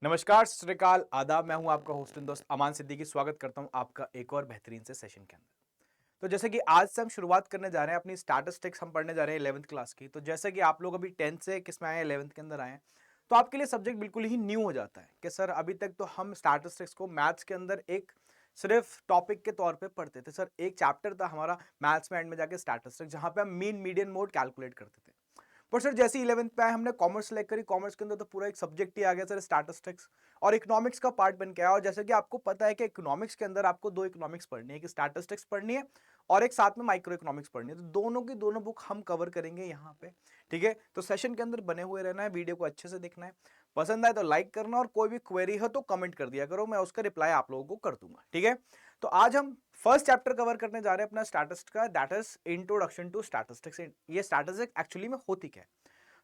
नमस्कार, सत श्री अकाल, आदाब। मैं हूं आपका होस्ट एंड दोस्त अमान सिद्दीकी। स्वागत करता हूं आपका एक और बेहतरीन से सेशन के अंदर। तो जैसे कि आज से हम शुरुआत करने जा रहे हैं अपनी स्टैटिस्टिक्स, हम पढ़ने जा रहे हैं 11th क्लास की। तो जैसे कि आप लोग अभी 10th से किस में आए हैं, 11th के अंदर आए हैं, तो आपके लिए सब्जेक्ट बिल्कुल ही न्यू हो जाता है कि सर अभी तक तो हम स्टैटिस्टिक्स को मैथ्स के अंदर एक सिर्फ टॉपिक के तौर पे पढ़ते थे। सर एक चैप्टर था हमारा मैथ्स में एंड में जाके स्टैटिस्टिक्स, जहां पे हम मीन मीडियन मोड कैलकुलेट करते थे। पर सर जैसे 11th पे आए, हमने कॉमर्स सेलेक्ट करी। कॉमर्स के अंदर तो पूरा एक सब्जेक्ट ही आ गया सर स्टैटिस्टिक्स, और इकोनॉमिक्स का पार्ट बन के आया। और जैसे कि आपको पता है कि इकोनॉमिक्स के अंदर आपको दो इकोनॉमिक्स पढ़नी है, एक स्टैटिस्टिक्स पढ़नी है और एक साथ में माइक्रो इकोनॉमिक्स पढ़नी है। तो दोनों की दोनों बुक हम कवर करेंगे यहाँ पे, ठीक है। तो सेशन के अंदर बने हुए रहना है, वीडियो को अच्छे से देखना है, पसंद आए तो लाइक करना, और कोई भी क्वेरी हो तो कमेंट कर दिया करो, मैं उसका रिप्लाई आप लोगों को कर दूंगा, ठीक है। तो आज हम फर्स्ट चैप्टर कवर करने जा रहे हैं अपना स्टैटिस्टिक्स का, that is introduction to statistics. ये स्टैटिस्टिक्स एक्चुअली में होती क्या है।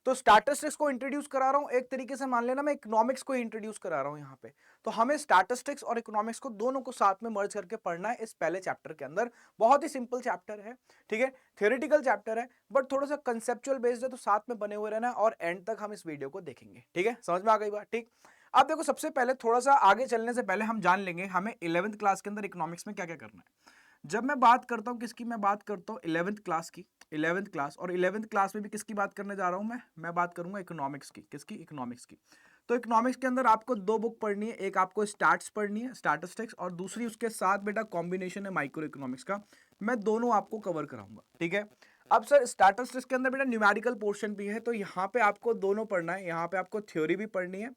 तो स्टैटिस्टिक्स को इंट्रोड्यूस करा रहा हूं, एक तरीके से मान लेना मैं इकोनॉमिक्स को इंट्रोड्यूस करा रहा हूं यहां पे। तो हमें स्टैटिस्टिक्स और इकोनॉमिक्स को दोनों को साथ में मर्ज करके पढ़ना है इस पहले चैप्टर के अंदर। बहुत ही सिंपल चैप्टर है, ठीक है, थियोरेटिकल चैप्टर है, बट थोड़ा सा कंसेप्चुअल बेस्ड है। तो साथ में बने हुए रहना और एंड तक हम इस वीडियो को देखेंगे, ठीक है। समझ में आ गई बात, ठीक। अब देखो, सबसे पहले थोड़ा सा आगे चलने से पहले हम जान लेंगे हमें 11th क्लास के अंदर इकोनॉमिक्स में क्या क्या करना है। जब मैं बात करता हूं किसकी, मैं बात करता हूं 11th क्लास की। 11th क्लास, और 11th क्लास में भी किसकी बात करने जा रहा हूं मैं बात करूंगा इकोनॉमिक्स की। किसकी? इकोनॉमिक्स की। तो इकोनॉमिक्स के अंदर आपको दो बुक पढ़नी है, एक आपको स्टैट्स पढ़नी है, स्टैटिस्टिक्स, और दूसरी उसके साथ बेटा कॉम्बिनेशन है माइक्रो इकोनॉमिक्स का। मैं दोनों आपको कवर कराऊंगा, ठीक है। अब सर स्टैटिस्टिक्स के अंदर बेटा न्यूमेरिकल पोर्शन भी है, तो यहाँ पे आपको दोनों पढ़ना है। यहाँ पे आपको थ्योरी भी पढ़नी है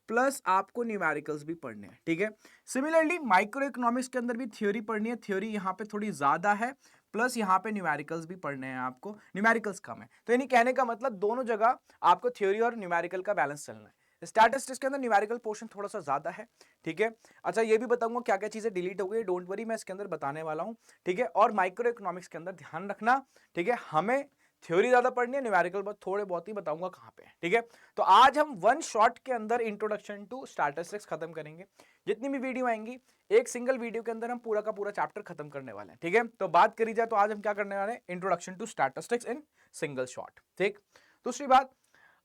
प्लस आपको न्यूमेरिकल्स भी पढ़ने हैं, ठीक है। सिमिलरली माइक्रो इकोनॉमिक्स के अंदर भी थ्योरी पढ़नी है, थ्योरी यहाँ पे थोड़ी ज्यादा है, प्लस यहाँ पे न्यूमेरिकल्स भी पढ़ने हैं आपको, न्यूमेरिकल्स कम है। तो यानी कहने का मतलब दोनों जगह आपको थ्योरी और न्यूमेरिकल का बैलेंस चलना है। स्टैटिस्टिक्स के अंदर न्यूमेरिकल पोर्शन थोड़ा सा ज्यादा है, ठीक है। अच्छा, ये भी बताऊंगा क्या क्या चीजें डिलीट हो गई, डोंट वरी, मैं इसके अंदर बताने वाला हूं, ठीक है। और माइक्रो इकोनॉमिक्स के अंदर ध्यान रखना, ठीक है, हमें थ्योरी ज्यादा पढ़नी है, न्यूमेरिकल बस थोड़े बहुत ही बताऊंगा कहां पे है, ठीक है। तो आज हम वन शॉट के अंदर इंट्रोडक्शन टू स्टैटिस्टिक्स खत्म करेंगे। जितनी भी वीडियो आएंगी, एक सिंगल वीडियो के अंदर हम पूरा का पूरा चैप्टर खत्म करने वाले हैं, ठीक है। तो बात करी जाए तो आज हम क्या करने वाले हैं, introduction to statistics in single shot, ठीक। दूसरी बात,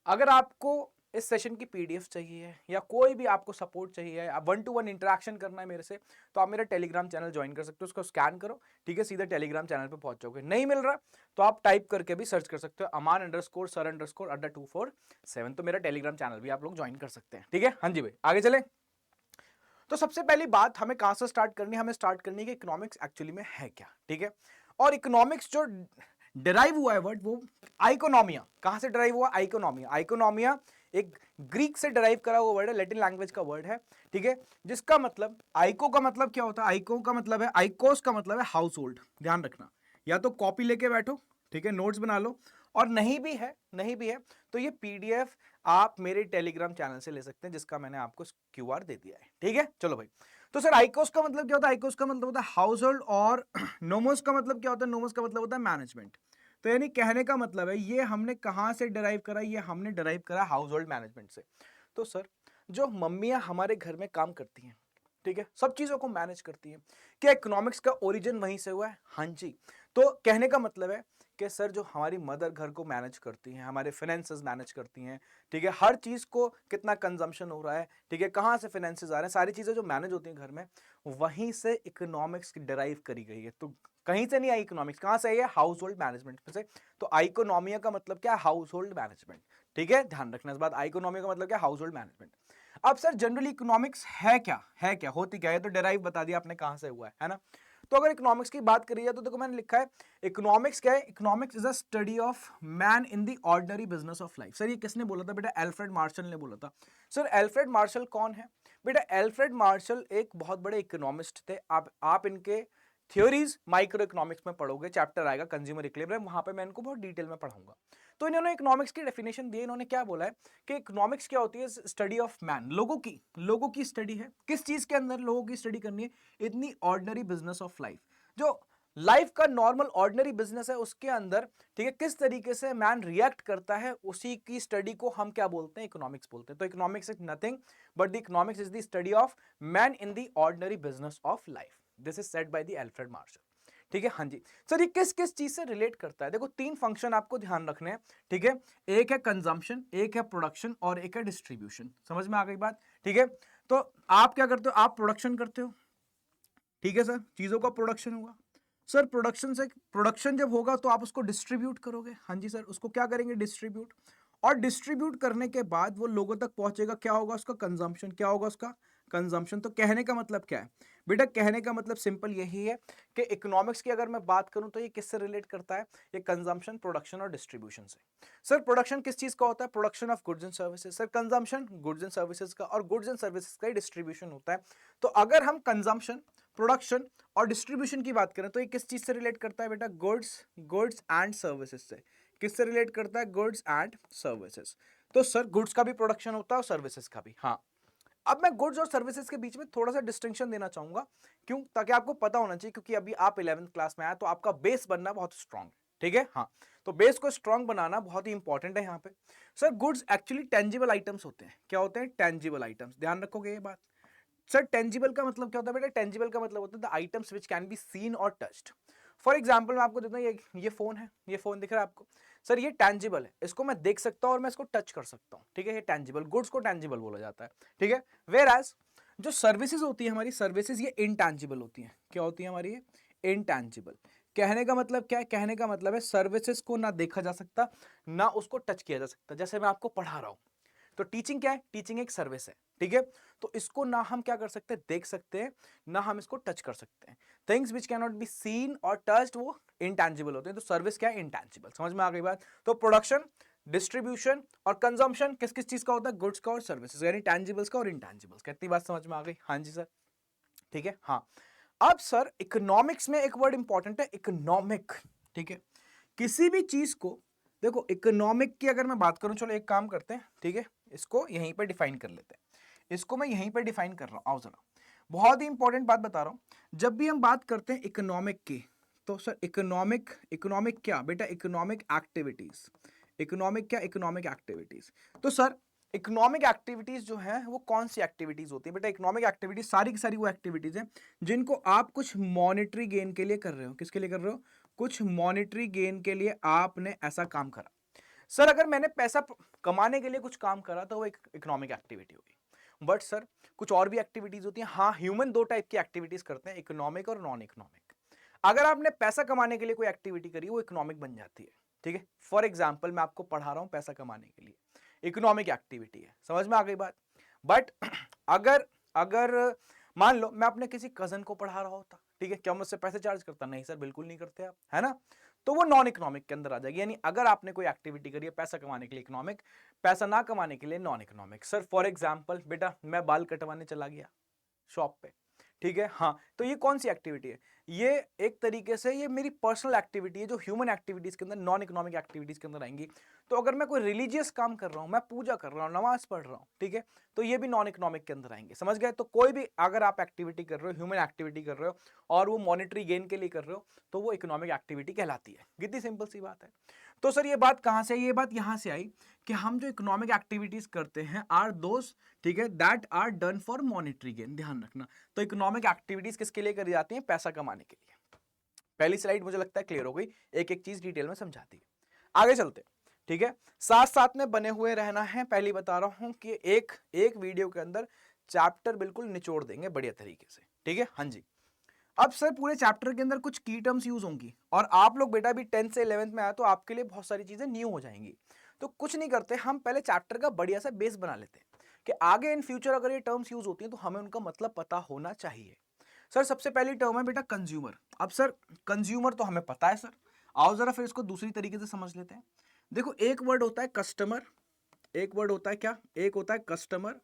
अगर आपको इस सेशन की पीडीएफ चाहिए या कोई भी आपको सपोर्ट चाहिए, आप 1-to-1 इंटरेक्शन करना है मेरे से, तो आप मेरा टेलीग्राम चैनल ज्वाइन कर सकते हो। उसको स्कैन करो, ठीक है, सीधे टेलीग्राम चैनल पे पहुंच जाओगे। नहीं मिल रहा तो आप टाइप करके भी सर्च कर सकते हो, aman_sir_अड्डा247। तो मेरा टेलीग्राम चैनल भी आप लोग ज्वाइन कर सकते हैं, ठीक है। हाँ जी भाई, आगे चले। तो सबसे पहली बात हमें कहां से स्टार्ट करनी है, हमें स्टार्ट करनी है कि इकोनॉमिक्स एक्चुअली में है क्या, ठीक है। और इकोनॉमिक्स जो डिराइव हुआ है वर्ड, वो आइकोनॉमिया। कहां से डिराइव हुआ? आइकोनॉमिया। आइकोनॉमिया एक ग्रीक से डिराइव करा हुआ वर्ड है, लैटिन लैंग्वेज का वर्ड है, ठीक है। जिसका मतलब, आइको का मतलब क्या होता है? आइको का मतलब है, आइकोस का मतलब है हाउस होल्ड। ध्यान रखना, या तो कॉपी लेके बैठो, ठीक है, नोट्स बना लो, और नहीं भी है तो ये पीडीएफ आप मेरे टेलीग्राम चैनल से ले सकते हैं, जिसका मैंने आपको क्यूआर दे दिया है, ठीक है। चलो भाई, तो सर आइकोस का मतलब क्या होता है? आइकोस का मतलब होता है हाउस होल्ड, और नोमोस का मतलब क्या होता है? नोमोस का मतलब होता है मैनेजमेंट। तो यानी कहने का मतलब है, ये हमने कहां से डिराइव करा? ये हमने डिराइव करा हाउस होल्ड मैनेजमेंट से। तो सर जो मम्मियां हमारे घर में काम करती हैं, ठीक है, सब चीजों को मैनेज करती हैं, क्या इकोनॉमिक्स का ओरिजिन वहीं से हुआ है? हाँ जी। तो कहने का मतलब है कि सर जो हमारी मदर घर को मैनेज करती हैं, हमारे फाइनेंसेस मैनेज करती हैं, ठीक है, हर चीज को कितना कंजम्पशन हो रहा है, ठीक है, कहां से फाइनेंसेस आ रहे हैं, सारी चीजें जो मैनेज होती हैं घर में, वहीं से इकोनॉमिक्स डिराइव करी गई है। तो कहीं से नहीं आई इकोनॉमिक्स, कहां से आई है? हाउस होल्ड मैनेजमेंट से। तो आइकोनॉमिया का मतलब क्या? हाउस होल्ड मैनेजमेंट, ठीक है, ध्यान रखना इस बात। आइकोनॉमिया का मतलब क्या? House hold management. अब सर जनरली इकोनॉमिक्स है क्या? है क्या, होती क्या है? तो डिराइव बता दिया आपने कहां से हुआ है ना। तो अगर इकोनॉमिक्स की बात करी जाए तो देखो, मैंने लिखा है इकोनॉमिक्स क्या है? Economics is a study of man in the ordinary business of life. Sir ये किसने बोला था बेटा? एल्फ्रेड मार्शल ने बोला था। सर एल्फ्रेड मार्शल कौन है बेटा? एल्फ्रेड मार्शल एक बहुत बड़े इकोनॉमिस्ट थे। आप इनके थ्योरीज माइक्रो इकोनॉमिक्स में पढ़ोगे, चैप्टर आएगा कंज्यूमर इक्विलिब्रियम, वहां पे मैं इनको बहुत डिटेल में पढ़ाऊंगा। तो इन्होंने इकोनॉमिक्स की डेफिनेशन दी। इन्होंने क्या बोला है कि इकोनॉमिक्स क्या होती है? स्टडी ऑफ मैन, लोगों की स्टडी है। किस चीज के अंदर लोगों की स्टडी करनी है? इतनी ऑर्डिनरी बिजनेस ऑफ लाइफ, जो लाइफ का नॉर्मल ऑर्डिनरी बिजनेस है उसके अंदर, ठीक है, किस तरीके से मैन रिएक्ट करता है, उसी की स्टडी को हम क्या बोलते हैं? इकोनॉमिक्स बोलते हैं। तो economics is nothing but the economics is the study of man in the ordinary business of life. This is said by the Alfred Marshall, ठीक है, हाँ जी सर। ये किस किस चीज से रिलेट करता है? देखो 3 फंक्शन आपको ध्यान रखने हैं, ठीक है। एक है कंजम्पशन, एक है प्रोडक्शन और एक है डिस्ट्रीब्यूशन। समझ में आ गई बात? ठीक है। तो आप क्या करते हो? आप प्रोडक्शन करते हो, ठीक है सर, चीजों का प्रोडक्शन हुआ। सर प्रोडक्शन जब होगा तो आप उसको डिस्ट्रीब्यूट करोगे। हाँ जी सर, उसको क्या करेंगे? डिस्ट्रीब्यूट। और डिस्ट्रीब्यूट करने के बाद वो लोगों तक पहुंचेगा, क्या होगा उसका? कंजम्पशन। क्या होगा उसका? कंजम्पशन। तो कहने का मतलब क्या है बेटा? कहने का मतलब सिंपल यही है कि इकोनॉमिक्स की अगर मैं बात करूं तो ये किससे रिलेट करता है? ये कंजम्पशन, प्रोडक्शन और डिस्ट्रीब्यूशन से। सर प्रोडक्शन किस चीज का होता है? Production of goods and services. Sir consumption goods and services का, और गुड्स एंड सर्विसेज का ही डिस्ट्रीब्यूशन होता है। तो अगर हम कंजम्पशन, प्रोडक्शन और डिस्ट्रीब्यूशन की बात करें तो ये किस चीज से रिलेट करता है बेटा? गुड्स एंड सर्विसेज से। किससे रिलेट करता है? Goods and services. तो सर गुड्स का भी प्रोडक्शन होता है और सर्विसेज का भी। हाँ, अब मैं गुड्स और सर्विसेज के बीच में थोड़ा सा डिस्टिंक्शन देना चाहूंगा। क्यों? ताकि आपको पता होना चाहिए, क्योंकि अभी आप 11th क्लास में आए तो आपका बेस बनना बहुत स्ट्रांग है, ठीक है। हाँ, तो बेस को स्ट्रांग बनाना बहुत ही इंपॉर्टेंट है यहाँ पे। Sir goods actually tangible items होते हैं। क्या होते हैं? Tangible items. ध्यान रखोगे ये बात। सर टेंजिबल का मतलब क्या होता है बेटा? टेंजिबल का मतलब होता है the items which can be seen और टच्ड। फॉर एग्जाम्पल मैं आपको देता हूँ, ये फोन है, ये फोन दिख रहा है आपको। सर ये टेंजिबल है, इसको मैं देख सकता हूँ और मैं इसको टच कर सकता हूँ, ठीक है। ये टेंजिबल गुड्स को टेंजिबल बोला जाता है, ठीक है। वेयर एज जो सर्विसेज होती है हमारी, सर्विसेज ये इनटेंजिबल होती हैं। क्या होती है हमारी? ये इनटेंजिबल। कहने का मतलब क्या है? कहने का मतलब है सर्विसेज को ना देखा जा सकता, ना उसको टच किया जा सकता। जैसे मैं आपको पढ़ा रहा हूँ, तो टीचिंग क्या है? टीचिंग एक सर्विस है, ठीक है। तो इसको ना हम क्या कर सकते हैं? देख सकते हैं, ना हम इसको टच कर सकते हैं। Things which can not be seen और टच्ड वो इंटेंजिबल होते हैं। तो सर्विस क्या है? इंटेंजिबल। समझ में आ गई बात? तो प्रोडक्शन, डिस्ट्रीब्यूशन और कंजम्पशन किस किस चीज का होता है? गुड्स का और सर्विसेज, यानी टैंजिबल्स का और इंटेंजिबल्स का। इतनी बात समझ में आ गई? हाँ जी सर, ठीक है। हाँ, अब सर इकोनॉमिक्स में एक वर्ड इंपॉर्टेंट है, इकोनॉमिक, ठीक है। किसी भी चीज को देखो, इकोनॉमिक की अगर मैं बात करूं, चलो एक काम करते हैं, ठीक है, इसको यहीं पर डिफाइन कर लेते हैं। इसको मैं यहीं पर डिफाइन कर रहा हूं, आओ जरा। बहुत ही इंपॉर्टेंट बात बता रहा हूं। जब भी हम बात करते हैं इकोनॉमिक की, तो सर इकोनॉमिक, इकोनॉमिक क्या बेटा? Economic activities. इकोनॉमिक क्या? Economic activities. तो सर इकोनॉमिक एक्टिविटीज जो है वो कौन सी एक्टिविटीज होती है बेटा? इकोनॉमिक एक्टिविटीज सारी की सारी वो एक्टिविटीज हैं जिनको आप कुछ मॉनेटरी गेन के लिए कर रहे हो। किसके लिए कर रहे हो? कुछ मॉनेटरी गेन के लिए आपने ऐसा काम करा। सर अगर मैंने पैसा कमाने के लिए कुछ काम करा तो वो एक इकोनॉमिक एक्टिविटी होगी। बट सर कुछ और भी एक्टिविटीज होती हैं। हाँ, ह्यूमन दो टाइप की एक्टिविटीज करते हैं, इकोनॉमिक और नॉन इकोनॉमिक। अगर आपने पैसा कमाने के लिए कोई एक्टिविटी करी, वो इकोनॉमिक बन जाती है, ठीक है। फॉर एग्जाम्पल मैं आपको पढ़ा रहा हूं पैसा कमाने के लिए, इकोनॉमिक एक्टिविटी है। समझ में आ गई बात? बट अगर अगर मान लो मैं अपने किसी कजन को पढ़ा रहा होता, ठीक है, क्या मुझसे पैसे चार्ज करता? नहीं सर, बिल्कुल नहीं करते आप, है ना। तो वो नॉन इकोनॉमिक के अंदर आ जाएगी। यानी अगर आपने कोई एक्टिविटी करी है पैसा कमाने के लिए, इकोनॉमिक, पैसा ना कमाने के लिए non economic. Sir for example बेटा मैं बाल कटवाने चला गया शॉप पे, ठीक है। हाँ, तो ये कौन सी एक्टिविटी है? ये एक तरीके से ये मेरी पर्सनल एक्टिविटी है, जो ह्यूमन एक्टिविटीज के अंदर, नॉन इकोनॉमिक एक्टिविटीज के अंदर आएंगी। तो अगर मैं कोई रिलीजियस काम कर रहा हूं, मैं पूजा कर रहा हूं, नमाज पढ़ रहा हूं, ठीक है, तो ये भी नॉन इकोनॉमिक के अंदर आएंगे। समझ गए? तो कोई भी अगर आप एक्टिविटी कर रहे हो, ह्यूमन एक्टिविटी कर रहे हो और वो मॉनेटरी गेन के लिए कर रहे हो, तो वो इकोनॉमिक एक्टिविटी कहलाती है। कितनी सिंपल सी बात है। तो सर ये बात कहां से आई? ये बात यहां से आई कि हम जो इकोनॉमिक एक्टिविटीज करते हैं आर दोस्त, ठीक है, that are done for monetary gain. ध्यान रखना। तो इकोनॉमिक एक्टिविटीज किसके लिए करी जाती हैं? पैसा कमाने के लिए। पहली स्लाइड मुझे लगता है क्लियर हो गई, एक एक चीज डिटेल में समझाती है। आगे चलते, ठीक है। साथ साथ में बने हुए रहना है। पहले बता रहा हूं कि एक एक वीडियो के अंदर चैप्टर बिल्कुल निचोड़ देंगे बढ़िया तरीके से, ठीक है। हाँ जी। अब सर पूरे चैप्टर के अंदर कुछ की टर्म्स यूज होंगी और आप लोग बेटा भी 10th से 11th में आए तो आपके लिए बहुत सारी चीजें न्यू हो जाएंगी। तो कुछ नहीं करते, हम पहले चैप्टर का बढ़िया सा बेस बना लेते हैं कि आगे इन फ्यूचर अगर ये टर्म्स यूज होती हैं तो हमें उनका मतलब पता होना चाहिए। सर सबसे पहली टर्म है बेटा कंज्यूमर। अब सर कंज्यूमर तो हमें पता है सर, आओ जरा फिर इसको दूसरी तरीके से समझ लेते हैं। देखो एक वर्ड होता है कस्टमर, एक वर्ड होता है क्या? एक होता है कस्टमर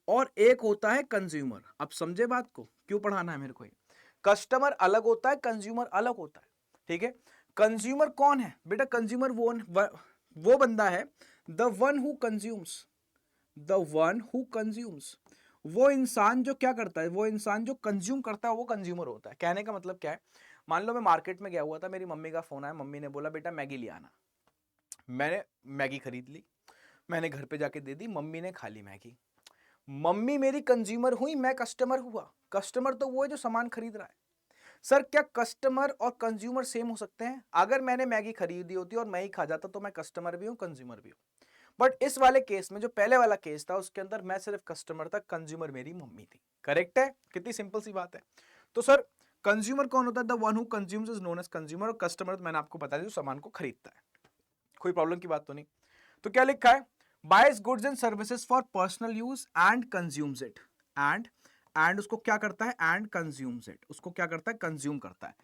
और एक होता है कंज्यूमर। अब समझे बात को? क्यों पढ़ाना है मेरे को? कस्टमर अलग होता है, कंज्यूमर अलग होता है, ठीक है। कंज्यूमर कौन है बेटा? कंज्यूमर वो बंदा है, the one who consumes, the one who consumes. वो इंसान जो क्या करता है, वो इंसान जो कंज्यूम करता है वो कंज्यूमर होता है। कहने का मतलब क्या है? मान लो मैं मार्केट में गया हुआ था, मेरी मम्मी का फोन आया, मम्मी ने बोला बेटा मैगी ले आना। मैंने मैगी खरीद ली, मैंने घर पे जाके दे दी, मम्मी ने खा ली मैगी। मम्मी मेरी कंज्यूमर हुई, मैं कस्टमर हुआ। कस्टमर तो वो है जो सामान खरीद रहा है। सर क्या कस्टमर और कंज्यूमर सेम हो सकते हैं? अगर मैंने मैगी खरीदी होती और मैं ही खा जाता तो मैं कस्टमर भी हूं, कंज्यूमर भी हूं। बट इस वाले केस में जो पहले वाला केस था उसके अंदर मैं सिर्फ कस्टमर था, कंज्यूमर मेरी मम्मी थी। करेक्ट है? कितनी सिंपल सी बात है। तो सर कंज्यूमर कौन होता है? The one who consumes is known as consumer, और कस्टमर मैंने आपको बता दिया जो सामान को खरीदता है। कोई प्रॉब्लम की बात तो नहीं। तो क्या लिखा है? Buys goods and services for personal use and consumes it. And उसको क्या करता है? एंड कंज्यूम्स इट, उसको क्या करता है? कंज्यूम करता है।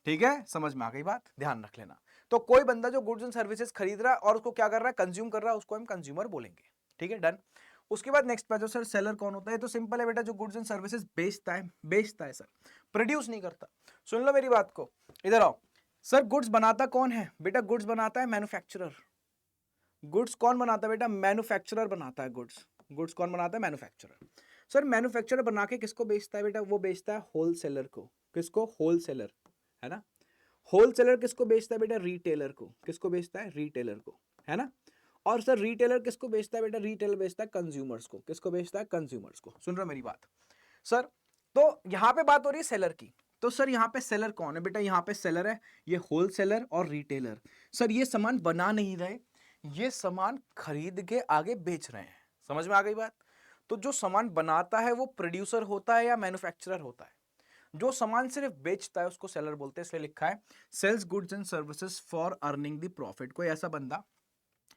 ठीक है, समझ में आ गई बात? ध्यान रख लेना। तो कोई बंदा जो गुड्स एंड सर्विसेज खरीद रहा है और उसको क्या कर रहा है? कंज्यूम कर रहा है, उसको हम कंज्यूमर बोलेंगे। ठीक है, डन। उसके बाद नेक्स्ट पे जो सर सेलर कौन होता है? तो सिंपल है बेटा, जो गुड्स एंड सर्विसेज बेचता है सर, प्रोड्यूस नहीं करता। सुन लो मेरी बात को, इधर आओ। सर गुड्स बनाता कौन है? बेटा गुड्स बनाता है मैन्युफैक्चरर। गुड्स कौन बनाता है बेटा? मैन्युफैक्चरर बनाता है गुड्स। गुड्स कौन बनाता है? मैन्युफैक्चरर। सर मैन्युफैक्चरर बना के किसको बेचता है बेटा? वो बेचता है होलसेलर को। किसको? होलसेलर, है ना। होलसेलर किसको बेचता है बेटा? रिटेलर को। किसको बेचता है? रिटेलर को, है ना। और सर रिटेलर किसको बेचता है बेटा? रिटेलर बेचता है कंज्यूमर्स को। किसको बेचता है? कंज्यूमर्स को। सुन रहे हो मेरी बात? सर तो यहां पे बात हो रही है सेलर की। तो सर यहाँ पे सेलर कौन है बेटा? यहाँ पे सेलर है ये होलसेलर और रिटेलर। सर ये सामान बना नहीं रहे, ये सामान खरीद के आगे बेच रहे हैं। समझ में आ गई बात? तो जो सामान बनाता है वो प्रोड्यूसर होता है या मैन्युफैक्चरर होता है? जो सामान सिर्फ बेचता है उसको सेलर बोलते हैं। इसलिए लिखा है sells goods and services for earning the profit. कोई ऐसा बंदा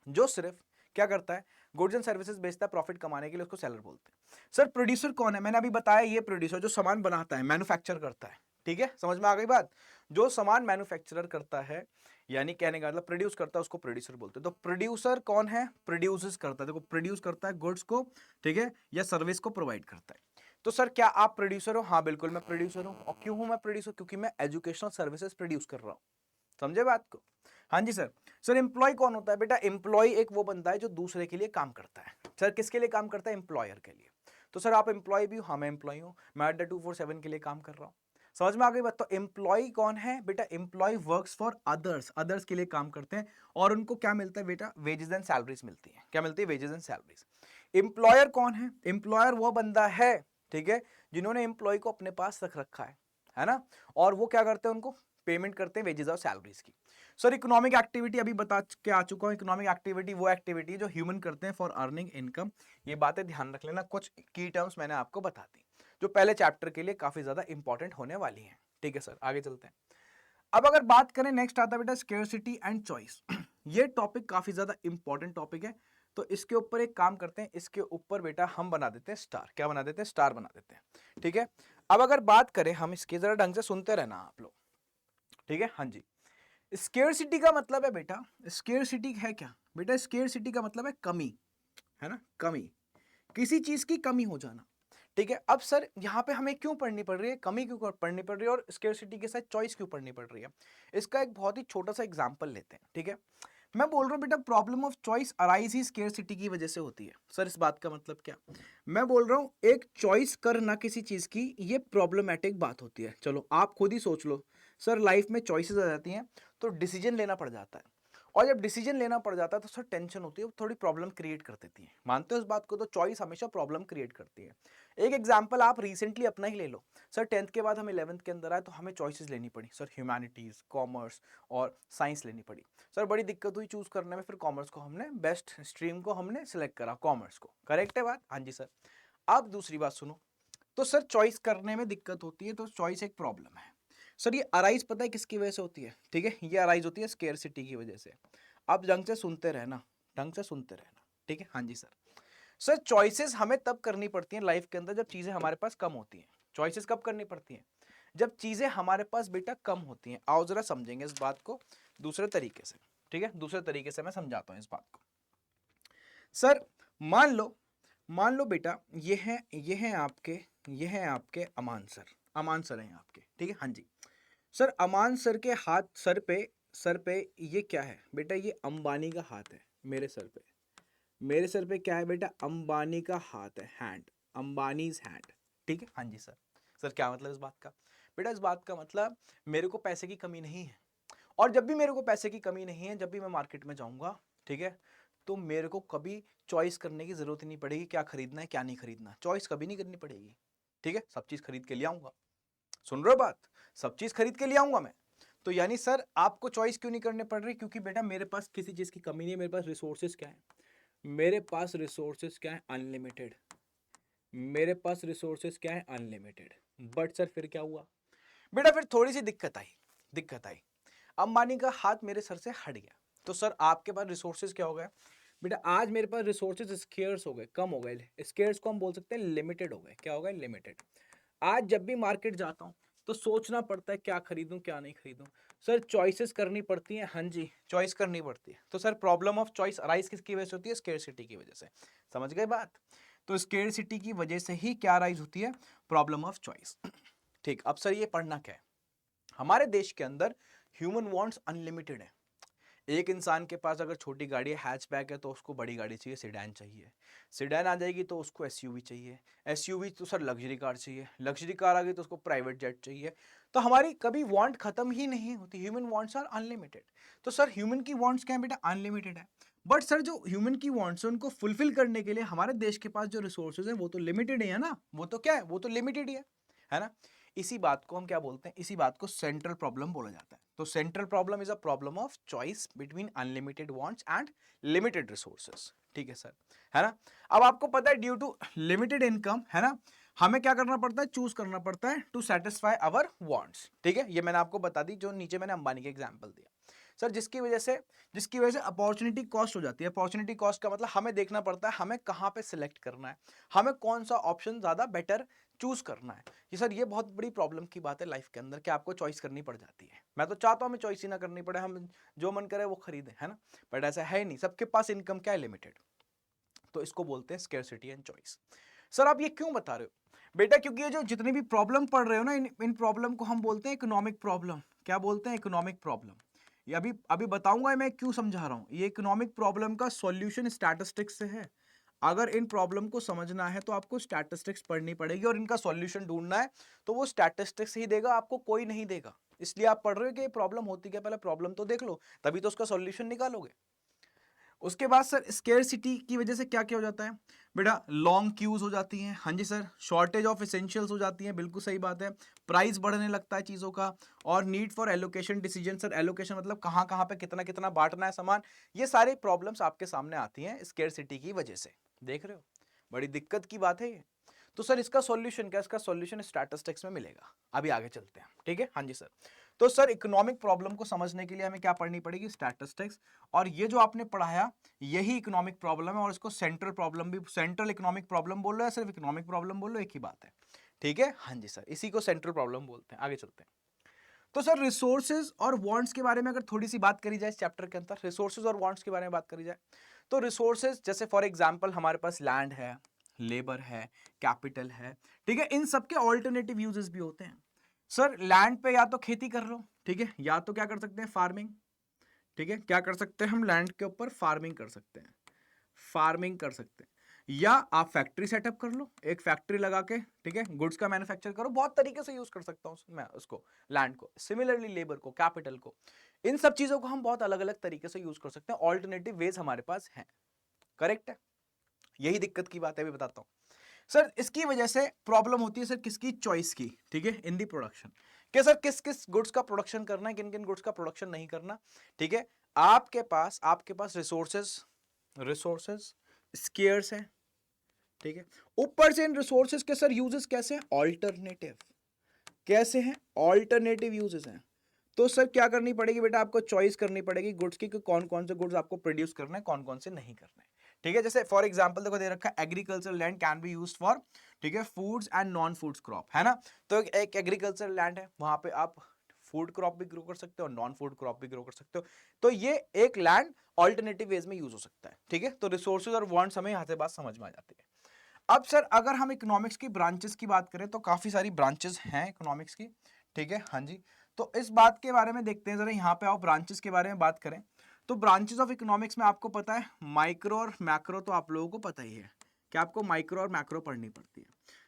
जो सिर्फ क्या करता है? गुड्स एंड सर्विसेज बेचता है प्रॉफिट कमाने के लिए, उसको सेलर बोलते हैं। सर प्रोड्यूसर कौन है? मैंने अभी बताया ये प्रोड्यूसर जो सामान बनाता है, मैन्युफैक्चर करता है। ठीक है, समझ में आ गई बात? जो सामान मैन्युफैक्चरर करता है, यानी कहने का मतलब प्रोड्यूस करता है, उसको प्रोड्यूसर बोलते हैं। तो प्रोड्यूसर कौन है? प्रोड्यूस करता है, देखो प्रोड्यूस करता है गुड्स को, ठीक है, या सर्विस को प्रोवाइड करता है। तो सर क्या आप प्रोड्यूसर हो? हाँ बिल्कुल मैं प्रोड्यूसर हूं। और क्यों हूं मैं प्रोड्यूसर? क्योंकि मैं एजुकेशनल सर्विसेज प्रोड्यूस कर रहा हूं। समझे बात को? हाँ जी सर। सर एम्प्लॉय कौन होता है बेटा? एम्प्लॉय एक वो बंदा है जो दूसरे के लिए काम करता है। सर किसके लिए काम करता है? एम्प्लॉयर के लिए। तो सर आप एम्प्लॉय भी हो? हाँ मैं एम्प्लॉय हूँ, मैं अड्डा 247 के लिए काम कर रहा हूँ। समझ में आ गई बात? तो एम्प्लॉय कौन है बेटा? Employee works for others, others के लिए काम करते हैं और उनको क्या मिलता है बेटा? वेजेस एंड सैलरीज मिलती है। क्या मिलती है? Wages and salaries. एम्प्लॉयर कौन है? एम्प्लॉयर वो बंदा है, ठीक है, जिन्होंने एम्प्लॉय को अपने पास रख रखा है ना, और वो क्या करते हैं? उनको पेमेंट करते हैं वेजेस और सैलरीज की। सर इकोनॉमिक एक्टिविटी अभी बता के आ चुका हूं। इकोनॉमिक एक्टिविटी वो एक्टिविटी जो ह्यूमन करते हैं फॉर अर्निंग इनकम। ये बातें ध्यान रख लेना, कुछ की टर्म्स मैंने आपको बता दी जो पहले चैप्टर के लिए काफी ज्यादा इंपॉर्टेंट होने वाली हैं। ठीक है सर, आगे चलते हैं। अब अगर बात करें, नेक्स्ट आता है बेटा स्केर्सिटी एंड चॉइस। ये टॉपिक काफी ज्यादा इंपॉर्टेंट टॉपिक है, तो इसके ऊपर एक काम करते हैं, इसके ऊपर बेटा हम बना देते हैं स्टार। क्या बना देते हैं? स्टार बना देते हैं। ठीक है, अब अगर बात करें हम इसकी, जरा ढंग से सुनते रहना आप लोग। ठीक है, हाँ जी। स्केर्सिटी का मतलब है बेटा, स्केर्सिटी है क्या बेटा? स्केर्सिटी का मतलब है कमी, है ना, कमी, किसी चीज की कमी हो जाना। ठीक है, अब सर यहाँ पे हमें क्यों पढ़नी पड़ रही है? कमी क्यों पढ़नी पड़ रही है और स्केर्सिटी के साथ चॉइस क्यों पढ़नी पड़ रही है? इसका एक बहुत ही छोटा सा एग्जांपल लेते हैं। ठीक है, मैं बोल रहा हूँ बेटा problem of choice arise he scarcity की वजह से होती है। सर इस बात का मतलब क्या? मैं बोल रहा हूँ एक चॉइस करना किसी चीज की, ये प्रॉब्लमेटिक बात होती है। चलो आप खुद ही सोच लो, सर लाइफ में चॉइसेस आ जाती हैं तो डिसीजन लेना पड़ जाता है, और जब डिसीजन लेना पड़ जाता है तो सर टेंशन होती है, वो थोड़ी प्रॉब्लम क्रिएट कर देती है। मानते हो इस बात को? तो चॉइस हमेशा प्रॉब्लम क्रिएट करती है। एक एग्जांपल आप रिसेंटली अपना ही ले लो। सर 10th के बाद हम 11th के अंदर आए तो हमें चॉइसेस लेनी पड़ी। सर ह्यूमैनिटीज, कॉमर्स और साइंस लेनी पड़ी। सर बड़ी दिक्कत हुई चूज करने में, फिर कॉमर्स को हमने बेस्ट स्ट्रीम को हमने सिलेक्ट करा, कॉमर्स को। करेक्ट है बात? हाँ जी सर। अब दूसरी बात सुनो, तो सर चॉइस करने में दिक्कत होती है, तो चॉइस एक प्रॉब्लम है। सर ये अराइज पता है किसकी वजह से होती है? ठीक है, ये अराइज होती है स्केर्सिटी की वजह से। आप ढंग से सुनते रहना, ढंग से सुनते रहना। ठीक है, हाँ जी सर। सर चॉइसेस हमें तब करनी पड़ती हैं लाइफ के अंदर जब चीजें हमारे पास कम होती हैं। चॉइसेस कब करनी पड़ती हैं? जब चीजें हमारे पास बेटा कम होती हैं। आओ जरा समझेंगे इस बात को दूसरे तरीके से। ठीक है, दूसरे तरीके से मैं समझाता हूं इस बात को। सर मान लो बेटा ये हैं आपके अमान सर। अमान सर हैं आपके, ठीक है, हाँ जी। सर अमान सर के हाथ, सर पे ये क्या है बेटा? ये अंबानी का हाथ है। मेरे सर पे, मेरे सर पे क्या है बेटा? अंबानी का हाथ है, हैंड, अंबानीज हैंड। ठीक है, हाँ जी सर। सर क्या मतलब इस बात का? बेटा इस बात का मतलब मेरे को पैसे की कमी नहीं है, और जब भी मेरे को पैसे की कमी नहीं है, जब भी मैं मार्केट में जाऊंगा, ठीक है, तो मेरे को कभी चॉइस करने की जरूरत ही नहीं पड़ेगी क्या खरीदना है क्या नहीं खरीदना। चॉइस कभी नहीं करनी पड़ेगी। ठीक है, सब चीज खरीद के ले आऊंगा। सुन रहे हो बात? सब चीज खरीद के ले आऊंगा मैं। तो यानी सर आपको चॉइस क्यों नहीं करने पड़ रही? क्योंकि बेटा मेरे पास किसी चीज की कमी नहीं है, मेरे पास रिसोर्सेज क्या है? मेरे पास रिसोर्सेज क्या है? अनलिमिटेड। मेरे पास रिसोर्सेज क्या है? अनलिमिटेड। बट सर फिर क्या हुआ बेटा? फिर थोड़ी सी दिक्कत आई। अंबानी का हाथ मेरे सर से हट गया। तो सर आपके पास रिसोर्सेज क्या हो गया बेटा? आज मेरे पास रिसोर्सेज स्केर्स हो गए, कम हो गए। स्केर्स को हम बोल सकते हैं लिमिटेड हो गए। क्या हो गए? लिमिटेड। आज जब भी मार्केट जाता हूं तो सोचना पड़ता है क्या खरीदूं क्या नहीं खरीदूं। सर चॉइसेस करनी पड़ती हैं। हाँ जी, चॉइस करनी पड़ती है। तो sir problem of choice arise किसकी वजह से होती है? स्केर्सिटी की वजह से। समझ गए बात? तो स्केर्सिटी की वजह से ही क्या अराइज होती है? Problem of choice. ठीक, अब सर ये पढ़ना क्या है? हमारे देश के अंदर ह्यूमन वांट्स अनलिमिटेड है। एक इंसान के पास अगर छोटी गाड़ी है, हैचबैक है, तो उसको बड़ी गाड़ी चाहिए, सेडान चाहिए। सेडान आ जाएगी तो उसको एसयूवी चाहिए। एसयूवी तो सर लग्जरी कार चाहिए। लग्जरी कार आ गई तो उसको प्राइवेट जेट चाहिए। तो हमारी कभी वांट खत्म ही नहीं होती। Human wants are unlimited. तो सर ह्यूमन की वांट्स क्या है बेटा? अनलिमिटेड है। बट सर जो ह्यूमन की वांट्स है उनको फुलफिल करने के लिए हमारे देश के पास जो रिसोर्सेज है वो तो लिमिटेड ही है ना। वो तो क्या है? वो तो लिमिटेड ही है ना। इसी बात को हम क्या बोलते हैं? इसी बात को सेंट्रल प्रॉब्लम बोला जाता है। तो central problem is a problem of choice between unlimited wants and limited resources. ठीक है सर, है ना। अब आपको पता है ड्यू टू लिमिटेड इनकम, है ना, हमें क्या करना पड़ता है? चूज करना पड़ता है टू सेटिस्फाई आवर वांट्स। ठीक है, ये मैंने आपको बता दी जो नीचे मैंने अंबानी के एग्जांपल दिया। सर जिसकी वजह से अपॉर्चुनिटी कॉस्ट हो जाती है। अपॉर्चुनिटी कॉस्ट का मतलब हमें देखना पड़ता है हमें कहां पे सिलेक्ट करना है, हमें कौन सा ऑप्शन ज्यादा बेटर चूज करना है। ये सर ये बहुत बड़ी प्रॉब्लम की बात है लाइफ के अंदर कि आपको चॉइस करनी पड़ जाती है। मैं तो चाहता हूं हमें चॉइस ही ना करनी पड़े, हम जो मन करे वो खरीदें, है ना। बट ऐसा है नहीं, सबके पास इनकम क्या है? लिमिटेड। तो इसको बोलते हैं स्केर्सिटी एंड चॉइस। सर आप ये क्यों बता रहे हो बेटा? क्योंकि ये जो जितनी भी प्रॉब्लम पढ़ रहे हो ना, इन प्रॉब्लम को हम बोलते हैं इकोनॉमिक प्रॉब्लम। क्या बोलते हैं? Economic problem. ये अभी अभी बताऊंगा मैं क्यों समझा रहा हूं। ये इकोनॉमिक प्रॉब्लम का सॉल्यूशन स्टैटिस्टिक्स से है। अगर इन प्रॉब्लम को समझना है तो आपको स्टैटिस्टिक्स पढ़नी पड़ेगी और इनका सॉल्यूशन ढूंढना है तो वो स्टैटिस्टिक्स ही देगा, आपको कोई नहीं देगा। इसलिए आप पढ़ रहे हो कि ये प्रॉब्लम होती क्या, पहले प्रॉब्लम तो देख लो, तभी तो उसका सॉल्यूशन निकालोगे। उसके बाद सर स्केर्सिटी की वजह से क्या क्या हो जाता है बेटा? लॉन्ग क्यूज हो जाती हैं। हाँ जी सर। शॉर्टेज ऑफ एसेंशियल्स हो जाती हैं। बिल्कुल सही बात है। प्राइस बढ़ने लगता है चीज़ों का। और need for allocation decision. Sir allocation मतलब कहाँ कहाँ पे कितना कितना बांटना है सामान। ये सारी प्रॉब्लम्स आपके सामने आती हैं स्केर्सिटी की वजह से। देख रहे हो, बड़ी दिक्कत की बात है ये। तो सर इसका सॉल्यूशन क्या? इसका सॉल्यूशन स्टैटिस्टिक्स में मिलेगा। अभी आगे चलते हैं, ठीक है। हाँ जी सर। तो सर इकोनॉमिक प्रॉब्लम को समझने के लिए हमें क्या पढ़नी पड़ेगी? स्टैटिस्टिक्स। और ये जो आपने पढ़ाया यही इकोनॉमिक प्रॉब्लम है, और इसको सेंट्रल प्रॉब्लम भी, सेंट्रल इकोनॉमिक प्रॉब्लम बोल रहे हैं, सिर्फ इकोनॉमिक प्रॉब्लम बोल रहे हो, एक ही बात है। ठीक है, हाँ जी सर, इसी को सेंट्रल प्रॉब्लम बोलते हैं। आगे चलते हैं। तो सर रिसोर्सेज और वांट्स के बारे में अगर थोड़ी सी बात करी जाए इस चैप्टर के अंदर, रिसोर्सेज और वांट्स के बारे में बात करी जाए तो रिसोर्सेज जैसे फॉर एग्जांपल हमारे पास लैंड है, लेबर है, कैपिटल है। ठीक है, इन सब के ऑल्टरनेटिव यूजेस भी होते हैं। सर लैंड पे या तो खेती कर लो, ठीक है, या तो क्या कर सकते हैं? फार्मिंग। ठीक है, क्या कर सकते हैं हम? लैंड के ऊपर फार्मिंग कर सकते हैं। फार्मिंग कर सकते हैं, या आप फैक्ट्री सेटअप कर लो, एक फैक्ट्री लगा के, ठीक है, गुड्स का मैन्युफैक्चर करो। बहुत तरीके से यूज कर सकता हूं मैं उसको, लैंड को। सिमिलरली लेबर को, कैपिटल को, इन सब चीजों को हम बहुत अलग अलग तरीके से यूज कर सकते हैं। ऑल्टरनेटिव वेज हमारे पास हैं। करेक्ट है, यही दिक्कत की बात है, अभी बताता हूं। सर इसकी वजह से प्रॉब्लम होती है सर किसकी? चॉइस की। ठीक है, इन दी प्रोडक्शन कि सर किस किस गुड्स का प्रोडक्शन करना है, किन किन गुड्स का प्रोडक्शन नहीं करना। ठीक है, आपके पास रिसोर्सेस स्केयर्स है। ठीक है, ऊपर से इन रिसोर्सेज के सर यूजेस कैसे हैं? ऑल्टरनेटिव। कैसे हैं? ऑल्टरनेटिव यूजेस हैं। तो सर क्या करनी पड़ेगी बेटा? आपको चॉइस करनी पड़ेगी गुड्स की कि कौन कौन से गुड्स आपको प्रोड्यूस करना है, कौन कौन से नहीं करना है। ठीक है, जैसे फॉर एग्जांपल देखो दे रखा है agriculture land can be used for, ठीक है, foods and non foods crop, है ना। तो एक एग्रीकल्चर लैंड है, वहां पे आप फूड क्रॉप भी ग्रो कर सकते हो, नॉन फूड क्रॉप भी ग्रो कर सकते हो। तो ये एक लैंड ऑल्टरनेटिव वेज में यूज हो सकता है। ठीक है, तो रिसोर्सेज और वांट्स हमें यहाँ से बात समझ में आ जाती है। अब सर अगर हम इकोनॉमिक्स की ब्रांचेस की बात करें तो काफी सारी ब्रांचेस हैं इकोनॉमिक्स की। ठीक है, हाँ जी। तो इस बात के बारे में देखते हैं जरा, यहाँ पे आओ ब्रांचेस के बारे में बात करें। तो ब्रांचेस ऑफ इकोनॉमिक्स में आपको पता है माइक्रो और मैक्रो, तो आप लोगों को पता ही है कि आपको माइक्रो और मैक्रो पढ़नी पड़ती है।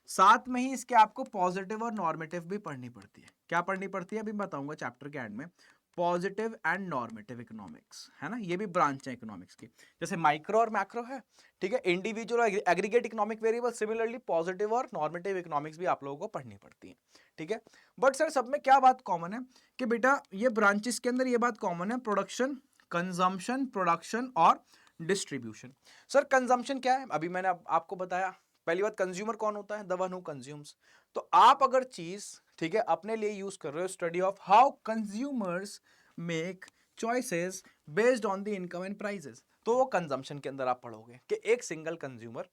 साथ में ही इसके आपको पॉजिटिव और नॉर्मेटिव भी पढ़नी पड़ती है। क्या पढ़नी पड़ती है? अभी बताऊंगा चैप्टर के एंड में। पॉजिटिव एंड नॉर्मेटिव इकोनॉमिक्स, है ना, ये भी ब्रांच है इकोनॉमिक्स की, जैसे माइक्रो और मैक्रो है, ठीक है, इंडिविजुअल और aggregate economic variable, similarly positive और नॉर्मेटिव इकोनॉमिक्स भी आप लोगों को पढ़नी पड़ती है, ठीक है। बट सर सब में क्या बात कॉमन है कि बेटा ये ब्रांचेस के अंदर ये बात कॉमन है, प्रोडक्शन, कंजम्पशन, प्रोडक्शन और डिस्ट्रीब्यूशन। सर कंजम्पशन क्या है, अभी मैंने आपको बताया, पहली बात कंज्यूमर कौन होता है, द वन हु कंज्यूम्स। तो आप अगर चीज, ठीक है, अपने लिए यूज कर रहे हो, study of how consumers make choices based on the income and prices, तो वो कंजम्पशन के अंदर आप पढ़ोगे कि एक सिंगल कंज्यूमर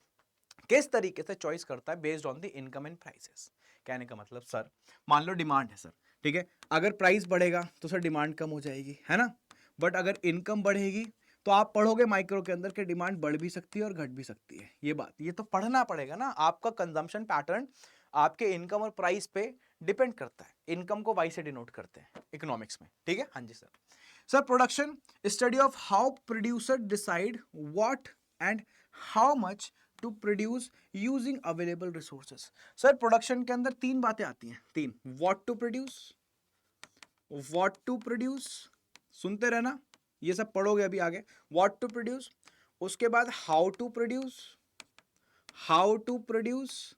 किस तरीके से चॉइस करता है based on the income and prices. कहने का मतलब सर मान लो डिमांड है सर, ठीक है, अगर प्राइस बढ़ेगा तो सर डिमांड कम हो जाएगी, है ना, बट अगर इनकम बढ़ेगी तो आप पढ़ोगे माइक्रो के अंदर कि डिमांड बढ़ भी सकती है और घट भी सकती है। ये बात, ये तो पढ़ना पड़ेगा ना, आपका कंजम्पशन पैटर्न आपके इनकम और प्राइस पे डिपेंड करता है, इनकम को वाई से डिनोट करते हैं इकोनॉमिक्स में, ठीक है। हाँ जी sir. Sir production, study of how producer decide what and how much to produce using available resources. Sir production के अंदर तीन बातें आती हैं, तीन, what to produce, what to produce, सुनते रहना, ये सब पढ़ोगे अभी आगे, व्हाट टू प्रोड्यूस, उसके बाद how to produce, how to produce,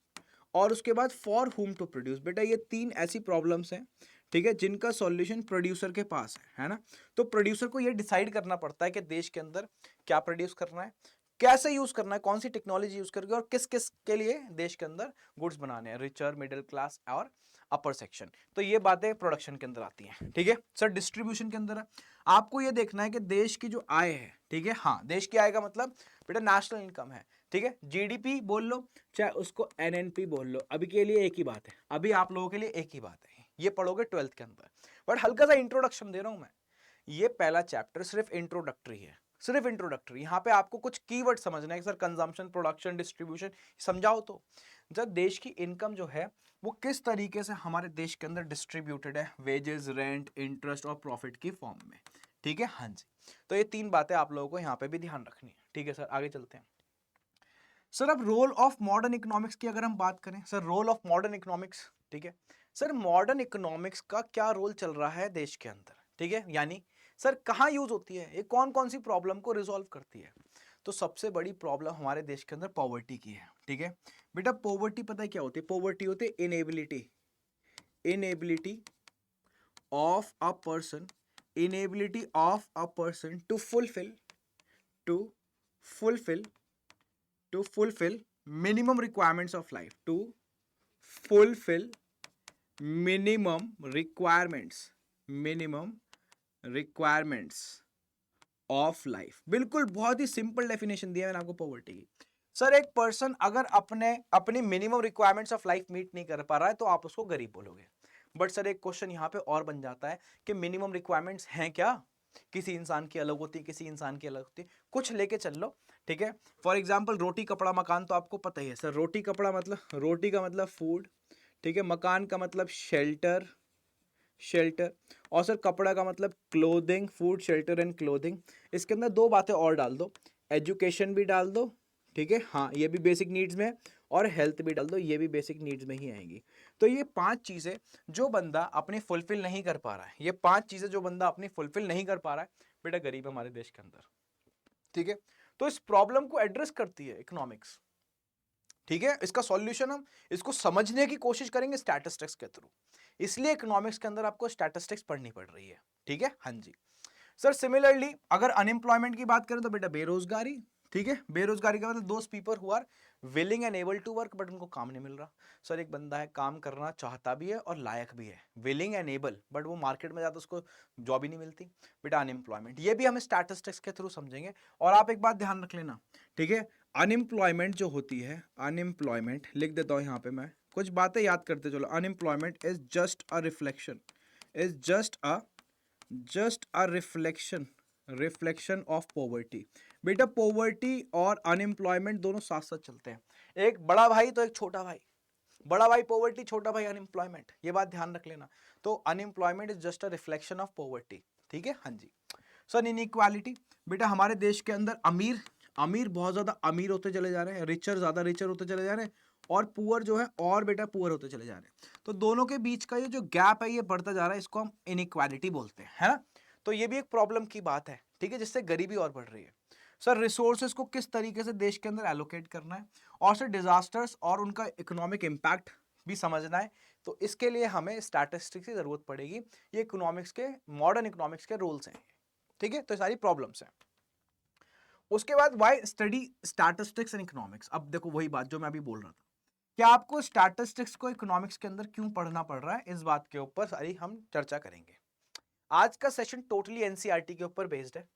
और उसके बाद फॉर हुम टू प्रोड्यूस। बेटा ये तीन ऐसी प्रॉब्लम्स हैं, ठीक है, जिनका सॉल्यूशन प्रोड्यूसर के पास है ना। तो प्रोड्यूसर को ये डिसाइड करना पड़ता है कि देश के अंदर क्या प्रोड्यूस करना है, कैसे यूज करना है, कौन सी टेक्नोलॉजी यूज करके, और किस किस के लिए देश के अंदर गुड्स बनाने हैं, रिचर, मिडिल क्लास और अपर सेक्शन। तो ये बातें प्रोडक्शन के अंदर आती हैं, ठीक है। सर डिस्ट्रीब्यूशन के अंदर आपको ये देखना है कि देश की जो आय है, ठीक है, हाँ देश की आय का मतलब बेटा नेशनल इनकम है, ठीक है, जीडीपी बोल लो चाहे उसको एनएनपी बोल लो, अभी के लिए एक ही बात है, अभी आप लोगों के लिए एक ही बात है, ये पढ़ोगे 12th के अंदर। बट हल्का सा इंट्रोडक्शन दे रहा हूं मैं, ये पहला चैप्टर सिर्फ इंट्रोडक्टरी है, सिर्फ इंट्रोडक्टरी। यहाँ पे आपको कुछ कीवर्ड समझना है कि सर कंजम्पशन, प्रोडक्शन, डिस्ट्रीब्यूशन समझाओ। तो जब देश की इनकम जो है वो किस तरीके से हमारे देश के अंदर डिस्ट्रीब्यूटेड है, वेजेस, रेंट, इंटरेस्ट और प्रॉफिट की फॉर्म में, ठीक है। हाँ जी, तो ये तीन बातें आप लोगों को यहाँ पे भी ध्यान रखनी है, ठीक है सर। आगे चलते हैं सर। अब रोल ऑफ मॉडर्न इकोनॉमिक्स की अगर हम बात करें sir, role of modern economics, ठीक है सर, मॉडर्न इकोनॉमिक्स का क्या रोल चल रहा है देश के अंदर, ठीक है, यानी सर कहाँ यूज होती है, ये कौन कौन सी प्रॉब्लम को रिजॉल्व करती है। तो सबसे बड़ी प्रॉब्लम हमारे देश के अंदर पॉवर्टी की है, ठीक है बेटा। पॉवर्टी पता है क्या होती है, पॉवर्टी होती है inability, inability of a person, inability of a person to fulfill, to fulfill, to fulfill minimum requirements of life, to fulfill minimum requirements, minimum requirements of life। बिल्कुल बहुत ही सिंपल डेफिनेशन दिया मैंने आपको पॉवर्टी की। Sir एक person अगर अपनी minimum requirements of life meet नहीं कर पा रहा है तो आप उसको गरीब बोलोगे। बट सर एक क्वेश्चन यहाँ पे और बन जाता है कि मिनिमम रिक्वायरमेंट्स हैं क्या, किसी इंसान की अलग होती है, किसी इंसान की अलग होती है, कुछ लेके चल लो, ठीक है। फॉर एग्जाम्पल रोटी कपड़ा मकान तो आपको पता ही है सर, रोटी कपड़ा मतलब, रोटी का मतलब फूड, ठीक है, मकान का मतलब शेल्टर, शेल्टर, और सर कपड़ा का मतलब clothing, food, shelter and clothing. इसके अंदर दो बातें और डाल दो, एजुकेशन भी डाल दो, ठीक है, हाँ ये भी बेसिक नीड्स में, और हेल्थ भी डाल दो, ये भी बेसिक नीड्स में ही आएंगी। तो ये पांच चीजें जो बंदा अपनी फुलफिल नहीं कर पा रहा है, ये पांच चीजें जो बंदा अपनी फुलफिल नहीं कर पा रहा है, बेटा गरीब हमारे देश के अंदर, ठीक है। तो इस प्रॉब्लम को एड्रेस करती है इकोनॉमिक्स, ठीक है। इसका सॉल्यूशन हम इसको समझने की कोशिश करेंगे स्टैटिस्टिक्स के थ्रू, इसलिए इकोनॉमिक्स के अंदर आपको स्टैटिस्टिक्स पढ़नी पड़ रही है, ठीक है। हाँ जी सर। सिमिलरली अगर अनएम्प्लॉयमेंट की बात करें तो बेटा बेरोजगारी, ठीक है, बेरोजगारी का मतलब those people who are willing and able to work but उनको काम नहीं मिल रहा। सर एक बंदा है काम करना चाहता भी है और लायक भी है, विलिंग एंड एबल, बट वो मार्केट में जाता उसको जॉब ही नहीं मिलती, बेटा अनएम्प्लॉयमेंट। ये भी हम स्टैटिस्टिक्स के थ्रू समझेंगे। और आप एक बात ध्यान रख लेना, ठीक है, अनएम्प्लॉयमेंट जो होती है, अनएम्प्लॉयमेंट लिख देता हूँ यहाँ पे मैं, कुछ बातें याद करते चलो। Unemployment is just a reflection, is just a reflection, reflection of poverty. बेटा पॉवर्टी और अनएम्प्लॉयमेंट दोनों साथ साथ चलते हैं, एक बड़ा भाई तो एक छोटा भाई, बड़ा भाई पॉवर्टी, छोटा भाई अनएम्प्लॉयमेंट, ये बात ध्यान रख लेना। तो unemployment is just a reflection of poverty, ठीक है। हाँ जी सर। इनइक्वालिटी, बेटा हमारे देश के अंदर अमीर अमीर बहुत ज्यादा अमीर होते चले जा रहे हैं, रिचर ज्यादा रिचर होते चले जा रहे हैं, और पुअर जो है और बेटा पुअर होते चले जा रहे हैं। तो दोनों के बीच का ये जो गैप है ये बढ़ता जा रहा है, इसको हम इनइक्वालिटी बोलते हैं, है ना। तो ये भी एक प्रॉब्लम की बात है, ठीक है, जिससे गरीबी और बढ़ रही है। सर रिसोर्सेज को किस तरीके से देश के अंदर एलोकेट करना है, और सर डिजास्टर्स और उनका इकोनॉमिक इम्पैक्ट भी समझना है। तो इसके लिए हमें स्टैटिस्टिक्स की जरूरत पड़ेगी। ये इकोनॉमिक्स के, मॉडर्न इकोनॉमिक्स के रूल्स हैं, ठीक है। तो सारी प्रॉब्लम्स हैं। उसके बाद why study statistics and economics. अब देखो वही बात जो मैं अभी बोल रहा था, क्या आपको स्टैटिस्टिक्स को इकोनॉमिक्स के अंदर क्यों पढ़ना पड़ रहा है, इस बात के ऊपर सारी हम चर्चा करेंगे। आज का सेशन टोटली एनसीईआरटी के ऊपर बेस्ड है,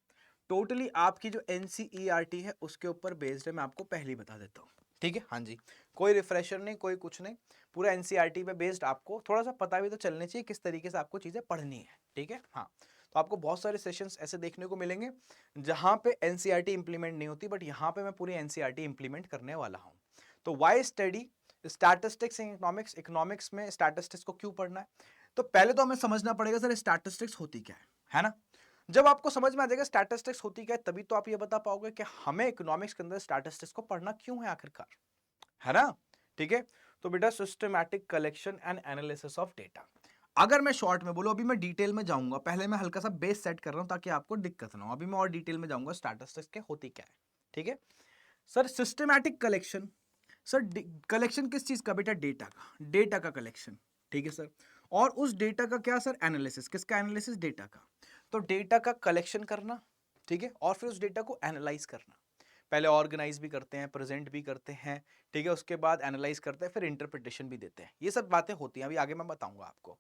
टोटली आपकी जो एनसीईआरटी है उसके ऊपर बेस्ड है। मैं आपको पहले ही बता देता हूँ, ठीक है। हाँ जी, कोई रिफ्रेशर नहीं, कोई कुछ नहीं, पूरा एनसीईआरटी पे बेस्ड। आपको थोड़ा सा पता भी तो चलनी चाहिए किस तरीके से आपको चीजें पढ़नी है, ठीक है। हाँ, तो आपको बहुत सारे सेशंस ऐसे देखने को मिलेंगे जहां पे एनसीईआरटी इंप्लीमेंट नहीं होती, बट यहाँ पे मैं पूरी एनसीईआरटी इंप्लीमेंट करने वाला हूँ। तो why study statistics in economics, economics में स्टैटिस्टिक्स को क्यों पढ़ना है। तो पहले तो हमें समझना पड़ेगा सर स्टैटिस्टिक्स होती क्या है ना। जब आपको समझ में आ जाएगा स्टैटिस्टिक्स होती क्या है, तभी तो आप ये बता पाओगे कि हमें इकोनॉमिक्स के अंदर स्टैटिस्टिक्स को पढ़ना क्यों है आखिरकार, है ना, ठीक है। तो बेटा systematic collection and analysis of data. अगर मैं शॉर्ट में बोलूं, अभी मैं डिटेल में जाऊंगा, पहले मैं हल्का सा बेस सेट कर रहा हूं ताकि आपको दिक्कत ना हो। अभी मैं और डिटेल में जाऊंगा स्टैटिस्टिक्स के होती क्या है, ठीक है। Sir systematic collection, sir collection किस चीज का बेटा, डेटा का, डेटा का कलेक्शन, ठीक है सर। और उस डेटा का क्या सर, एनालिसिस, किसका एनालिसिस, डेटा का। तो डेटा का कलेक्शन करना, ठीक है, और फिर उस डेटा को एनालाइज करना। पहले ऑर्गेनाइज भी करते हैं, प्रेजेंट भी करते हैं, ठीक है, उसके बाद एनालाइज करते हैं, फिर इंटरप्रिटेशन भी देते हैं। ये सब बातें होती हैं, अभी आगे मैं बताऊंगा आपको।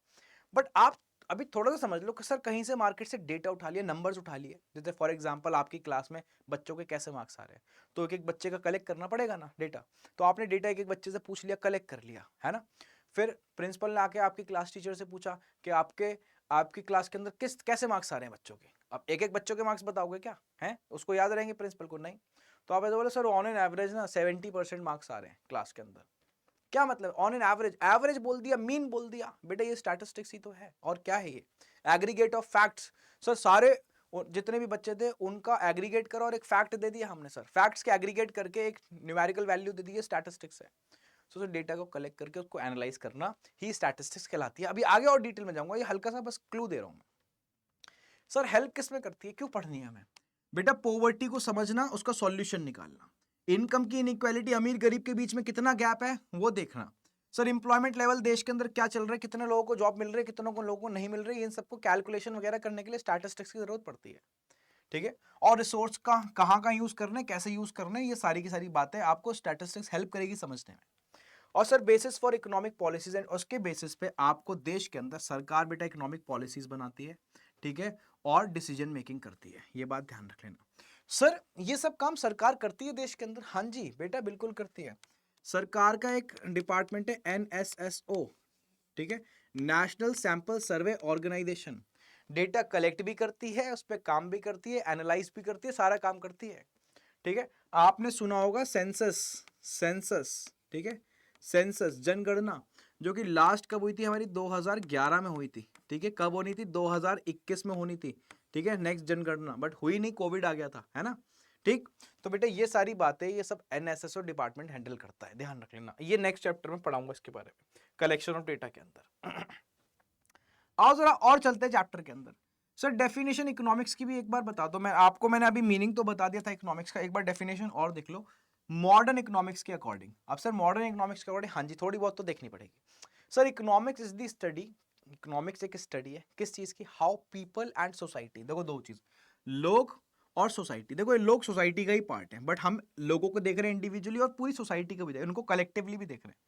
बट आप अभी थोड़ा सा समझ लो कि सर कहीं से मार्केट से डेटा उठा लिया, नंबर्स उठा लिए, जैसे फॉर एग्जांपल आपकी क्लास में बच्चों के कैसे मार्क्स आ रहे हैं, तो एक एक बच्चे का कलेक्ट करना पड़ेगा ना डेटा। तो आपने डेटा एक एक बच्चे से पूछ लिया, कलेक्ट कर लिया, है ना। फिर प्रिंसिपल ने आके आपकी क्लास टीचर से पूछा कि आपकी क्लास के अंदर कैसे मार्क्स आ रहे हैं बच्चों के। अब एक एक बच्चों के मार्क्स बताओगे क्या है, उसको याद रहेंगे प्रिंसिपल को, नहीं। तो आप ऐसे बोले सर ऑन एन एवरेज ना 70% मार्क्स आ रहे हैं क्लास के अंदर। क्या मतलब ऑन एन एवरेज, एवरेज बोल दिया, मीन बोल दिया, बेटा ये स्टैटिस्टिक्स ही तो है, और क्या है ये, एग्रीगेट ऑफ फैक्ट्स। सर सारे जितने भी बच्चे थे उनका एग्रीगेट करो और एक फैक्ट दे दिया हमने, सर फैक्ट्स के एग्रीगेट करके एक न्यूमेरिकल वैल्यू दे दी, स्टैटिस्टिक्स है। सो डेटा को कलेक्ट करके उसको एनालाइज करना ही स्टैटिस्टिक्स कहलाती है। अभी आगे और डिटेल में जाऊंगा, ये हल्का सा बस क्लू दे रहा हूं मैं। सर हेल्प किस में करती है, क्यों पढ़नी है हमें, बेटा पॉवर्टी को समझना, उसका सॉल्यूशन निकालना, इनकम की इनइक्वालिटी, अमीर गरीब के बीच में कितना गैप है वो देखना। सर इंप्लॉयमेंट लेवल देश के अंदर क्या चल रहा है, कितने लोगों को जॉब मिल रही है, कितनों को लोगों को नहीं मिल रही है, इन सबको कैलकुलेशन वगैरह करने के लिए स्टैटिस्टिक्स की जरूरत पड़ती है, ठीक है। और रिसोर्स का कहाँ यूज करना है, कैसे यूज करना है, ये सारी की सारी बातें आपको स्टैटिस्टिक्स हेल्प करेगी समझने में। और sir basis for economic policies, and उसके बेसिस पे आपको देश के अंदर सरकार बेटा इकोनॉमिक पॉलिसीज बनाती है, ठीक है, और डिसीजन मेकिंग करती है, ये बात ध्यान रख लेना। सर ये सब काम सरकार करती है देश के अंदर, हाँ जी बेटा बिल्कुल करती है। सरकार का एक डिपार्टमेंट है एनएसएसओ, ठीक है, national sample survey organisation. Data collect भी करती है, उस पर काम भी करती है, एनालाइज भी करती है, सारा काम करती है, ठीक है। आपने सुना होगा सेंसस, सेंसस, ठीक है, सेंसस जनगणना, जो कि लास्ट कब हुई थी हमारी, 2011 में हुई थी, ठीक है। कब होनी थी, 2021 में होनी थी, ठीक है, नेक्स्ट जनगणना, बट हुई नहीं, कोविड आ गया था, है ना, ठीक। तो बेटा ये सारी बातें ये सब एनएसएसओ डिपार्टमेंट हैंडल करता है, ध्यान रख लेना, ये नेक्स्ट चैप्टर में पढ़ाऊंगा इसके बारे में, कलेक्शन ऑफ डेटा के अंदर। आओ जरा और चलते हैं चैप्टर के अंदर। सर डेफिनेशन इकोनॉमिक्स की भी एक बार बता दो, मैंने अभी मीनिंग तो बता दिया था इकोनॉमिक्स का, एक बार डेफिनेशन और देख लो मॉडर्न इकोनॉमिक्स के अकॉर्डिंग। अब सर मॉडर्न इकोनॉमिक्स के अकॉर्डिंग, हाँ जी थोड़ी बहुत तो देखनी पड़ेगी। Sir economics is the study, economics एक स्टडी है किस चीज की, हाउ पीपल एंड सोसाइटी, देखो दो चीज, लोग और सोसाइटी। देखो ये लोग सोसाइटी का ही पार्ट है, बट हम लोगों को देख रहे हैं इंडिविजुअली और पूरी सोसाइटी को भी देख रहे हैं, उनको कलेक्टिवली भी देख रहे हैं।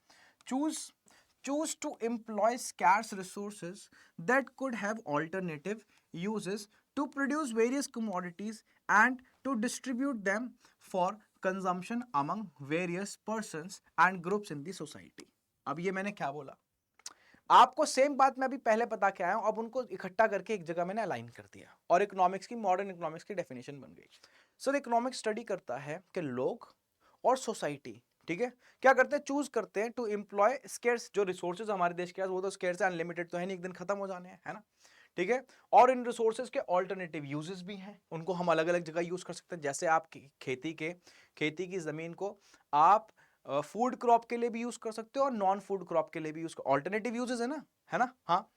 choose to employ scarce resources that could have alternative uses to produce various commodities and to distribute them for consumption among various persons and groups in the society। अब ये मैंने क्या बोला, आपको सेम बात मैं अभी पहले बता के आया हूं, अब उनको इकट्ठा करके एक जगह मैंने अलाइन कर दिया और इकोनॉमिक्स की, मॉडर्न इकोनॉमिक्स की डेफिनेशन बन गई। सर इकोनॉमिक्स स्टडी करता है कि लोग और सोसाइटी, ठीक है, क्या करते हैं, चूज करते हैं टू एम्प्लॉय स्केर्स, जो रिसोर्सेज हमारे देश के पास वो तो स्केर्स है, अनलिमिटेड तो है नहीं, एक दिन खत्म हो जाने हैं, है ना, ठीक है। और इन रिसोर्सेज के ऑल्टरनेटिव यूजेस भी हैं, उनको हम अलग अलग जगह यूज कर सकते हैं। जैसे आप खेती की जमीन को आप फूड क्रॉप के लिए भी यूज कर सकते हो और नॉन फूड क्रॉप के लिए भी यूज कर, ऑल्टरनेटिव यूजेस है ना, हाँ।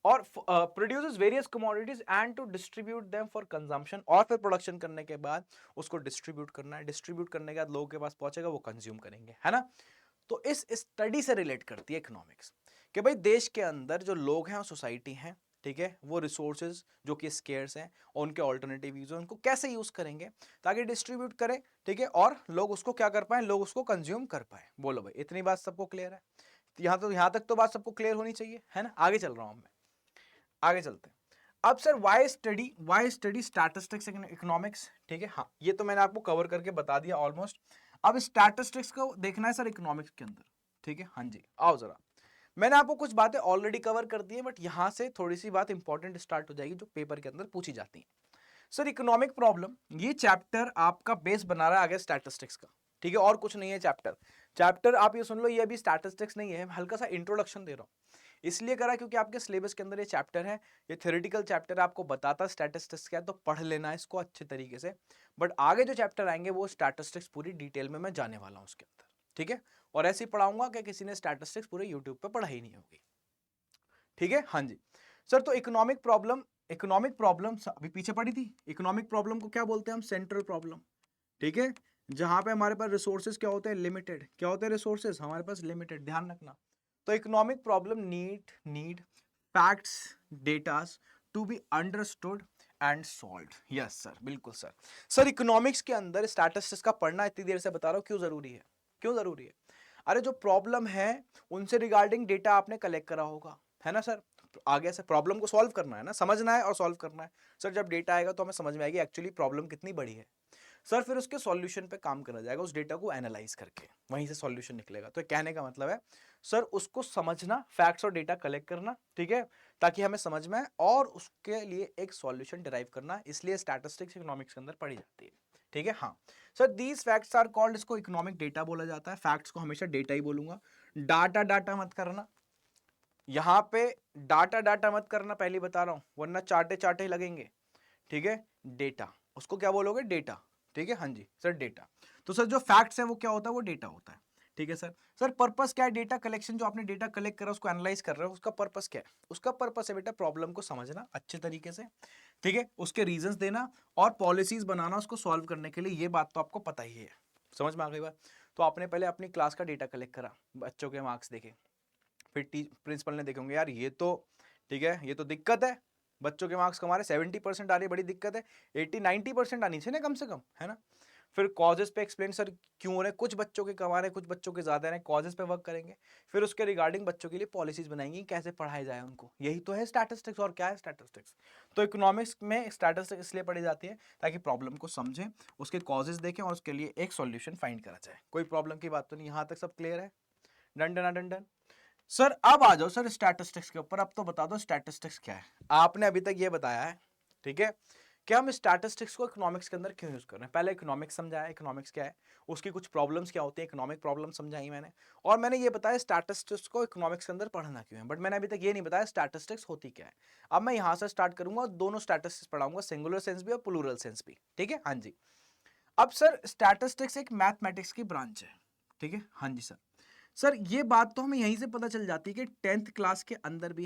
और produces various commodities and to distribute them for consumption, और फिर प्रोडक्शन करने के बाद उसको डिस्ट्रीब्यूट करना है, डिस्ट्रीब्यूट करने के बाद लोगों के पास पहुंचेगा, वो कंज्यूम करेंगे, है ना। तो इस स्टडी से रिलेट करती है इकोनॉमिक्स कि भाई देश के अंदर जो लोग हैं, सोसाइटी हैं, ठीक है, वो रिसोर्सेज जो कि स्केर्स हैं और उनके ऑल्टरनेटिव यूज, उनको कैसे यूज करेंगे ताकि डिस्ट्रीब्यूट करें, ठीक है, और लोग उसको क्या कर पाए, लोग उसको कंज्यूम कर पाए। बोलो भाई, इतनी बात सबको क्लियर है? यहां तक तो बात सबको क्लियर होनी चाहिए, है ना। आगे चल रहा हूं मैं, आगे चलते हैं। अब sir why study statistics economics, ठीक है, हाँ, ये तो मैंने आपको कवर करके बता दिया ऑलमोस्ट। अब स्टैटिस्टिक्स को देखना है सर इकोनॉमिक्स के अंदर, ठीक है, हाँ जी, आओ जरा। मैंने आपको कुछ बातें ऑलरेडी कवर कर दी है, बट यहां से थोड़ी सी बात इंपॉर्टेंट स्टार्ट हो जाएगी जो पेपर के अंदर पूछी जाती है। सर इकोनॉमिक प्रॉब्लम, ये चैप्टर आपका बेस बना रहा है आगे स्टैटिस्टिक्स का, ठीक है, और कुछ नहीं है चैप्टर आप ये सुन लो, ये अभी स्टैटिस्टिक्स नहीं है, हल्का सा इंट्रोडक्शन दे रहा हूं। इसलिए करा क्योंकि आपके सिलेबस के अंदर ये चैप्टर है, ये थ्योरेटिकल चैप्टर आपको बताता स्टैटिस्टिक्स क्या है, तो पढ़ लेना है इसको अच्छे तरीके से। बट आगे जो चैप्टर आएंगे वो स्टैटिस्टिक्स पूरी डिटेल में मैं जाने वाला हूं उसके अंदर, ठीक है। और ऐसे ही पढ़ाऊंगा कि किसी ने स्टैटिस्टिक्स पूरे यूट्यूब पे पढ़ा ही नहीं होगी, ठीक है, हाँ जी। सर तो इकोनॉमिक प्रॉब्लम अभी पीछे पड़ी थी। इकोनॉमिक प्रॉब्लम को क्या बोलते हैं हम? सेंट्रल प्रॉब्लम, ठीक है, जहां पे हमारे पास रिसोर्सेज क्या होते हैं? लिमिटेड। क्या होते हैं रिसोर्सेज हमारे पास? लिमिटेड, ध्यान रखना। तो economic problem need facts, datas to be understood and solved. Yes sir, बिल्कुल सर। सर इकोनॉमिक्स के अंदर स्टैटिस्टिक्स का पढ़ना इतनी देर से बता रहा हूं, क्यों जरूरी है? क्यों जरूरी है? अरे जो प्रॉब्लम है उनसे रिगार्डिंग डेटा आपने कलेक्ट करा होगा, है ना सर। आगे से प्रॉब्लम को सॉल्व करना है ना, समझना है और सॉल्व करना है। सर जब डेटा आएगा तो हमें समझ में आएगी एक्चुअली प्रॉब्लम कितनी बड़ी है। सर फिर उसके सॉल्यूशन पे काम करा जाएगा, उस डेटा को एनालाइज करके वहीं से सॉल्यूशन निकलेगा। तो कहने का मतलब है सर उसको समझना, फैक्ट्स और डेटा कलेक्ट करना, ठीक है, ताकि हमें समझ में आए और उसके लिए एक सॉल्यूशन डिराइव करना। इसलिए स्टैटिस्टिक्स इकोनॉमिक्स के अंदर पढ़ी जाती है, ठीक है, हाँ। Sir these facts are called, इसको इकोनॉमिक डेटा बोला जाता है। फैक्ट्स को हमेशा डेटा ही बोलूंगा, डाटा डाटा मत करना यहां पे, डाटा डाटा मत करना, पहले बता रहा हूं, वरना चाटे चाटे ही लगेंगे, ठीक है। डेटा, उसको क्या बोलोगे? डेटा, ठीक है, हाँ जी सर, डेटा। तो सर जो फैक्ट्स है वो क्या होता है? वो डेटा होता है, ठीक है सर। सर पर्पस क्या है डेटा कलेक्शन? जो आपने डेटा कलेक्ट करा उसको एनालाइज कर रहे हो, उसका पर्पस क्या है? उसका पर्पस है बेटा प्रॉब्लम को समझना अच्छे तरीके से, ठीक है, उसके रीजंस देना और पॉलिसीज बनाना उसको सॉल्व करने के लिए। ये बात तो आपको पता ही है, समझ में आ गई बात। तो आपने पहले अपनी क्लास का डेटा कलेक्ट करा, बच्चों के मार्क्स देखे, फिर प्रिंसिपल ने देखेंगे यार ये तो, ठीक है, ये तो दिक्कत है, बच्चों के मार्क्स हमारे 70% आ रही है, बड़ी दिक्कत है, 80-90% आनी चाहिए ना कम से कम, है ना। फिर कॉजेस पे एक्सप्लेन, सर क्यों हो रहे हैं, कुछ बच्चों के कम आ रहे हैं, कुछ बच्चों के ज्यादा रहे, कॉजेस पे वर्क करेंगे। फिर उसके रिगार्डिंग बच्चों के लिए पॉलिसीज बनाएंगी, कैसे पढ़ाया जाए उनको। यही तो है स्टैटिस्टिक्स, और क्या है स्टैटिस्टिक्स। तो इकोनॉमिक्स में स्टैटिस्टिक्स इसलिए पढ़ी जाती है ताकि प्रॉब्लम को समझें, उसके कॉजेज देखें और उसके लिए एक सॉल्यूशन फाइंड करा जाए। कोई प्रॉब्लम की बात तो नहीं, यहां तक सब क्लियर है? Done done done done. Sir अब आ जाओ सर स्टैटिस्टिक्स के ऊपर। अब तो बता दो स्टैटिस्टिक्स क्या है। आपने अभी तक ये बताया है, ठीक है, कि हम स्टैटिस्टिक्स को इकोनॉमिक्स के अंदर क्यों यूज कर रहे हैं। पहले इकोनॉमिक्स समझाया, इकोनॉमिक्स क्या है, उसकी कुछ प्रॉब्लम्स क्या होती है, इकोनॉमिक प्रॉब्लम समझाई मैंने, और मैंने ये बताया स्टैटिस्टिक्स को इकोनॉमिक्स के अंदर पढ़ना क्यों है। बट मैंने अभी तक ये नहीं बताया स्टैटिस्टिक्स होती क्या है। अब मैं यहां से स्टार्ट करूंगा, दोनों स्टैटिस्टिक्स पढ़ाऊंगा, सिंगुलर सेंस भी और प्लूरल सेंस भी, ठीक है, हाँ जी। अब सर स्टैटिस्टिक्स एक मैथमेटिक्स की ब्रांच है, ठीक है, हाँ जी सर। सर ये बात तो हमें यहीं से पता चल जाती है कि टेंथ क्लास के अंदर भी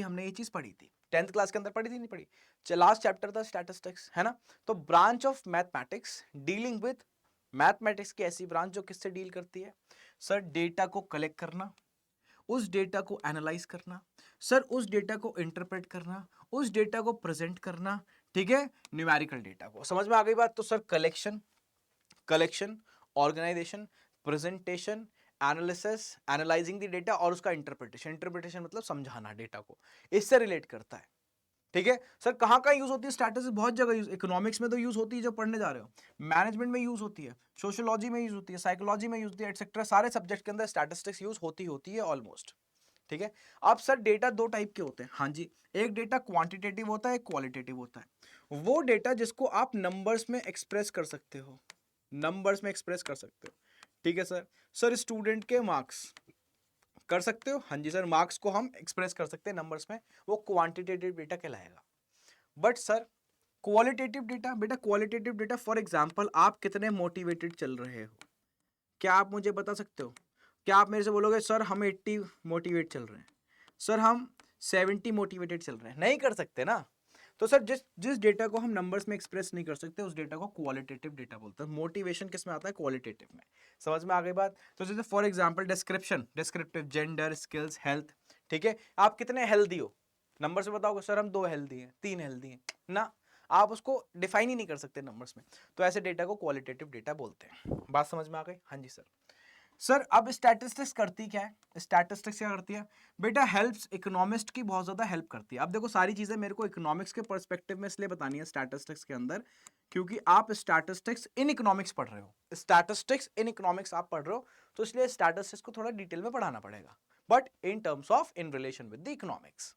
हमने ये चीज पढ़ी थी। टेंथ क्लास के अंदर पढ़ी थी, नहीं पढ़ी? लास्ट चैप्टर था स्टैटिस्टिक्स, है ना। तो branch of mathematics dealing with mathematics की ऐसी ब्रांच जो किससे डील करती है? सर डेटा को कलेक्ट करना, उस डेटा को एनालाइज करना, सर उस डेटा को इंटरप्रेट करना, उस डेटा को प्रेजेंट करना, ठीक है, न्यूमेरिकल डेटा को। समझ में आ गई बात? तो sir collection, organisation, presentation, analysis, analysing the data, और उसका इंटरप्रिटेशन मतलब समझाना डेटा को, इससे रिलेट करता है, ठीक है। सर कहां कहां यूज होती है स्टैटिस्टिक्स? बहुत जगह यूज, इकोनॉमिक्स में तो यूज होती है जो पढ़ने जा रहे हो, मैनेजमेंट में यूज होती है, सोशियोलॉजी में यूज होती है, साइकोलॉजी में यूज होती है, एटसेट्रा। सारे सब्जेक्ट के अंदर स्टैटिस्टिक्स यूज होती है ऑलमोस्ट, ठीक है। अब सर डेटा दो टाइप के होते हैं, हाँ जी। एक डेटा क्वांटिटेटिव होता है, एक क्वालिटेटिव होता है। वो डेटा जिसको आप नंबर्स में एक्सप्रेस कर सकते हो, ठीक है सर। सर स्टूडेंट के मार्क्स कर सकते हो? हाँ जी सर, मार्क्स को हम एक्सप्रेस कर सकते हैं नंबर्स में, वो क्वांटिटेटिव डेटा कहलाएगा। बट सर क्वालिटेटिव डेटा, बेटा क्वालिटेटिव डेटा फॉर एग्जांपल आप कितने मोटिवेटेड चल रहे हो, क्या आप मुझे बता सकते हो? क्या आप मेरे से बोलोगे सर हम 80 मोटिवेट चल रहे हैं, सर हम 70 मोटिवेटेड चल रहे हैं? नहीं कर सकते ना। तो सर जिस जिस डेटा को हम नंबर्स में एक्सप्रेस नहीं कर सकते उस डेटा को क्वालिटेटिव डेटा बोलते हैं। मोटिवेशन किस में आता है? क्वालिटेटिव में। समझ में आ गई बात? तो जैसे for example description, descriptive, gender, skills, health, ठीक है, आप कितने हेल्दी हो, नंबर से बताओगे सर हम 2 हेल्दी हैं, 3 हेल्दी हैं ना, आप उसको डिफाइन ही नहीं कर सकते नंबर्स में। तो ऐसे डेटा को क्वालिटेटिव डेटा बोलते हैं। बात समझ में आ गई? हाँ जी सर। सर अब स्टैटिस्टिक्स करती क्या है? स्टैटिस्टिक्स क्या करती है बेटा? हेल्प्स, इकोनॉमिस्ट की बहुत ज्यादा हेल्प करती है। अब देखो सारी चीजें मेरे को इकोनॉमिक्स के पर्सपेक्टिव में इसलिए बतानी है स्टैटिस्टिक्स के अंदर, क्योंकि आप स्टैटिस्टिक्स इन इकोनॉमिक्स पढ़ रहे हो, स्टैटिस्टिक्स इन इकोनॉमिक्स आप पढ़ रहे हो, तो इसलिए स्टैटिस्टिक्स को थोड़ा डिटेल में पढ़ाना पड़ेगा, but in terms of in relation with the economics.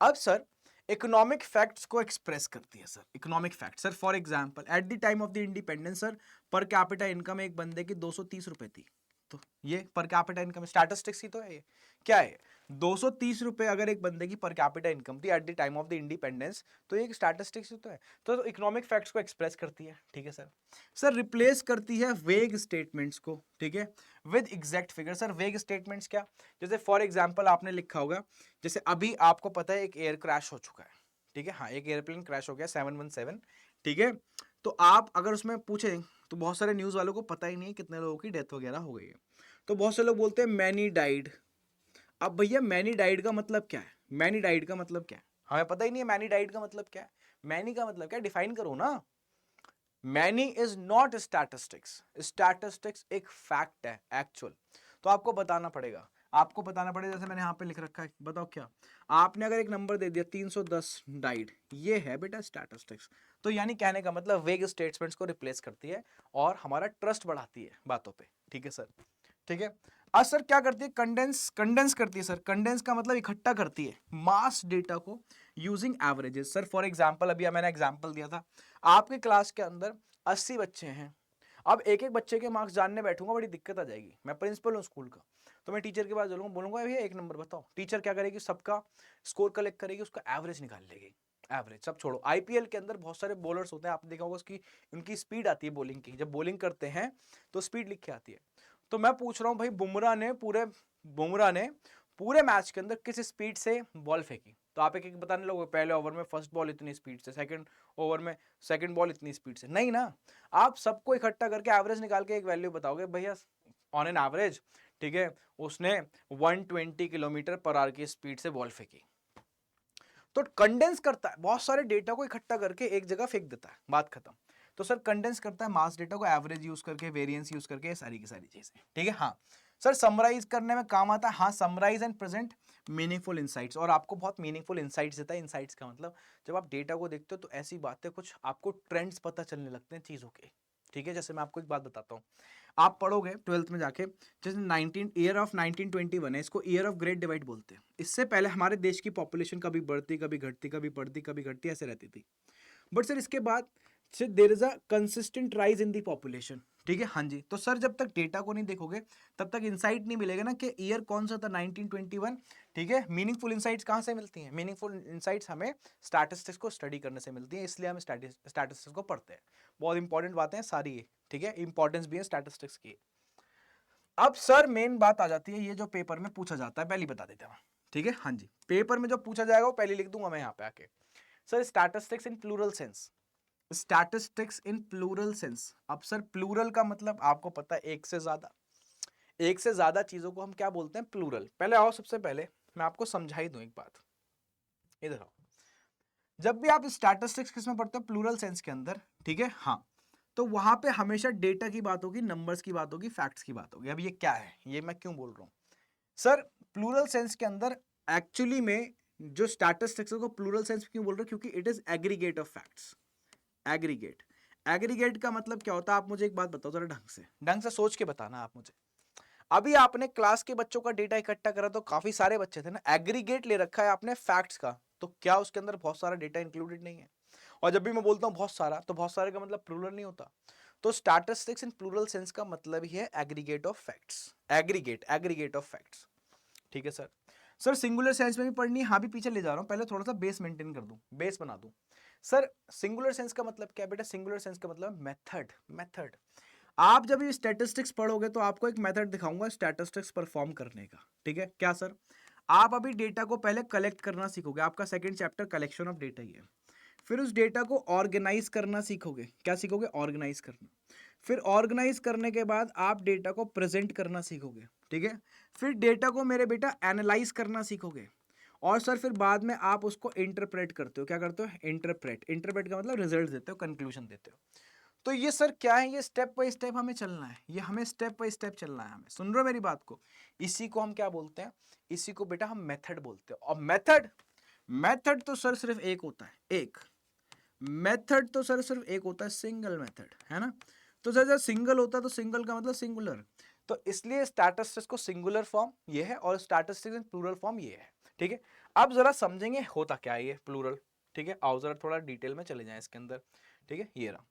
अब सर इकोनॉमिक फैक्ट्स को एक्सप्रेस करती है sir, economic fact. Sir for example at the time of the independence sir per capita income एक बंदे की 230 रुपए थी। तो ये पर कैपिटा इनकम स्टैटिस्टिक्स ही तो है। ये क्या है? 230 रुपए अगर एक बंदे की पर कैपिटा इनकम थी at the time of the independence, तो ये स्टैटिस्टिक्स ही तो है। तो इकोनॉमिक फैक्ट्स को एक्सप्रेस करती है, ठीक है सर। सर रिप्लेस करती है वेग स्टेटमेंट्स को, ठीक है, विद एग्जैक्ट फिगर। सर वेग स्टेटमेंट्स क्या? जैसे फॉर एग्जांपल आपने लिखा होगा, जैसे अभी आपको पता है एक एयर क्रैश हो चुका है, ठीक है, हाँ एक एयरप्लेन क्रैश हो गया 717, ठीक है। तो आप अगर उसमें पूछें तो बहुत सारे न्यूज़ वालों को पता ही नहीं है कितने लोगों की डेथ वगैरह हो गई है, तो बहुत से लोग बोलते हैं मैनी डाइड। अब भैया मैनी डाइड का मतलब क्या है? मैनी डाइड का मतलब क्या है? हमें पता ही नहीं है मैनी डाइड का मतलब क्या है। मैनी का मतलब क्या है? डिफाइन करो ना। Many is not statistics, statistics एक फैक्ट है एक्चुअल। तो आपको बताना पड़ेगा, आपको बताना पड़ेगा। जैसे मैंने यहाँ पे लिख रखा है, बताओ क्या? आपने अगर एक नंबर दे दिया 310 डाइड, ये है बेटा स्टैटिस्टिक्स। तो यानी कहने का मतलब वेग स्टेटमेंट्स को रिप्लेस करती है और हमारा ट्रस्ट बढ़ाती है बातों पे, ठीक है सर, ठीक है। आज सर क्या करती है? कंडेंस, कंडेंस करती है सर। कंडेंस का मतलब इकट्ठा करती है मास डेटा को using averages. Sir for example अभी मैंने एग्जांपल दिया था, आपके क्लास के अंदर 80 बच्चे हैं, अब एक एक बच्चे के मार्क्स जानने बैठूंगा बड़ी दिक्कत आ जाएगी। मैं प्रिंसिपल हूँ स्कूल का, तो मैं टीचर के पास बोलूंगा भैया एक नंबर बताओ। टीचर क्या करेगी? सबका स्कोर कलेक्ट करेगी, उसका एवरेज निकाल लेगी। एवरेज सब छोड़ो, आईपीएल के अंदर बहुत सारे बॉलर्स होते हैं, आपने देखा होगा उसकी उनकी स्पीड आती है बॉलिंग की, जब बॉलिंग करते हैं तो स्पीड लिख के आती है। तो मैं पूछ रहा हूँ भाई बुमराह ने पूरे मैच के अंदर किस स्पीड से बॉल फेंकी? तो आप एक एक बताने लोगे पहले ओवर में फर्स्ट बॉल इतनी स्पीड से, सेकंड ओवर में सेकंड बॉल इतनी स्पीड से, नहीं ना। आप सबको इकट्ठा करके एवरेज निकाल के एक वैल्यू बताओगे भैया ऑन एन एवरेज, ठीक है, उसने 120 किलोमीटर पर आवर की स्पीड से बॉल फेंकी। तो कंडेंस करता है, बहुत सारे डेटा को इकट्ठा करके एक जगह फेंक देता है, बात खत्म। तो सर कंडेंस करता है मास डेटा को, एवरेज यूज करके, वेरिएंस यूज करके, सारी की सारी चीजें, ठीक है। हाँ सर समराइज करने में काम आता है, हाँ summarise and present meaningful insights, और आपको बहुत मीनिंगफुल इनसाइट्स देता है। इनसाइट्स का मतलब जब आप डेटा को देखते हो तो ऐसी बातें, कुछ आपको ट्रेंड्स पता चलने लगते हैं चीजों के, ठीक है। जैसे मैं आपको एक बात बताता हूँ, आप पढ़ोगे 12th में जाके, जैसे 19 ईयर ऑफ 1921 है, इसको ईयर ऑफ ग्रेट डिवाइड बोलते हैं। इससे पहले हमारे देश की पॉपुलेशन कभी बढ़ती कभी घटती, कभी बढ़ती कभी घटती, ऐसे रहती थी। बट सर इसके बाद से there is a consistent rise in the population, ठीक है। हाँ जी, तो सर जब तक डेटा को नहीं देखोगे तब तक इंसाइट नहीं मिलेगा ना कि ईयर कौन सा था 1921, ठीक है। मीनिंगफुल इंसाइट्स कहाँ से मिलती हैं? मीनिंगफुल इंसाइट्स हमें स्टैटिस्टिक्स को स्टडी करने से मिलती है, इसलिए हम स्टैटिस्टिक्स को पढ़ते हैं। बहुत इंपॉर्टेंट बातें हैं सारी ये, ठीक है, इंपॉर्टेंस भी है स्टैटिस्टिक्स की। अब सर मेन बात आ जाती है, ये जो पेपर में पूछा जाता है पहले बता देते हैं, ठीक है। हाँ जी, पेपर में जो पूछा जाएगा वो पहले लिख दूंगा मैं यहाँ पे आके। Sir statistics in plural sense, statistics in plural sense. अब सर प्लूरल का मतलब आपको पता है एक से ज्यादा चीजों को हम क्या बोलते हैं? प्लूरल। पहले आओ, सबसे पहले मैं आपको समझा ही दूं एक बात, इधर आओ। जब भी आप स्टैटिस्टिक्स किसमें पढ़ते हो? प्लूरल सेंस के अंदर, ठीक है। हाँ, तो वहां पे हमेशा डेटा की बात होगी, नंबर्स की बात होगी, फैक्ट्स की बात होगी। अब ये क्या है, ये मैं क्यों बोल रहा हूं? सर प्लूरल सेंस के अंदर एक्चुअली में जो स्टैटिस्टिक्स को प्लूरल सेंस क्यों बोल रहे हो? क्योंकि it is aggregate of facts. Aggregate, aggregate का मतलब क्या होता है? आप मुझे एक बात बताओ जरा, ढंग से सोच के बताना आप मुझे। अभी आपने क्लास के बच्चों का डेटा इकट्ठा करा तो काफी सारे बच्चे थे ना, एग्रीगेट ले रखा है आपने फैक्ट्स का, तो क्या उसके अंदर बहुत सारा डेटा इंक्लूडेड नहीं है? और जब भी मैं बोलता हूं बहुत सारा, तो बहुत सारे का मतलब प्लूरल नहीं होता। तो स्टैटिस्टिक्स इन प्लूरल सेंस का मतलब ही है aggregate of facts, aggregate of facts, ठीक है सर। सर सिंगुलर सेंस में भी पढ़नी है, हाँ भी पीछे ले जा रहा हूं, पहले थोड़ा सा बेस मेंटेन कर दूं, बेस बना दूं। सर सिंगुलर सेंस का मतलब क्या है बेटा? सिंगुलर सेंस का मतलब मेथड, मेथड। आप जब ये स्टैटिस्टिक्स पढ़ोगे तो आपको एक मेथड दिखाऊंगा स्टैटिस्टिक्स परफॉर्म करने का, ठीक है? क्या सर? आप अभी डेटा को पहले कलेक्ट करना सीखोगे, आपका second chapter collection of data ही है। फिर उस डेटा को ऑर्गेनाइज करना सीखोगे, क्या सीखोगे? ऑर्गेनाइज करना। फिर ऑर्गेनाइज करने के बाद आप डेटा को प्रेजेंट करना सीखोगे, ठीक है? फिर डेटा को मेरे बेटा एनालाइज करना सीखोगे, और सर फिर बाद में आप उसको इंटरप्रेट करते हो। क्या करते हो? इंटरप्रेट। इंटरप्रेट का मतलब रिजल्ट देते हो, कंक्लूजन देते हो। तो ये सर क्या है? ये स्टेप बाय स्टेप हमें चलना है, ये हमें स्टेप बाय स्टेप चलना है हमें। सुन रहे हो मेरी बात को? इसी को हम क्या बोलते हैं? इसी को बेटा हम मेथड बोलते हैं। और मेथड, मेथड तो सर सिर्फ एक होता है, एक मेथड तो सर सिर्फ एक होता है, सिंगल मेथड, है ना? तो सर जब सिंगल होता है तो सिंगल का मतलब सिंगुलर, तो इसलिए स्टैटिस्टिक्स को सिंगुलर फॉर्म ये है और स्टैटिस्टिक्स इन प्लूरल फॉर्म ये है, ठीक है? अब जरा समझेंगे होता क्या है ये प्लूरल, ठीक है? आओ जरा थोड़ा डिटेल में चले जाएं इसके अंदर, ठीक है? ये रहा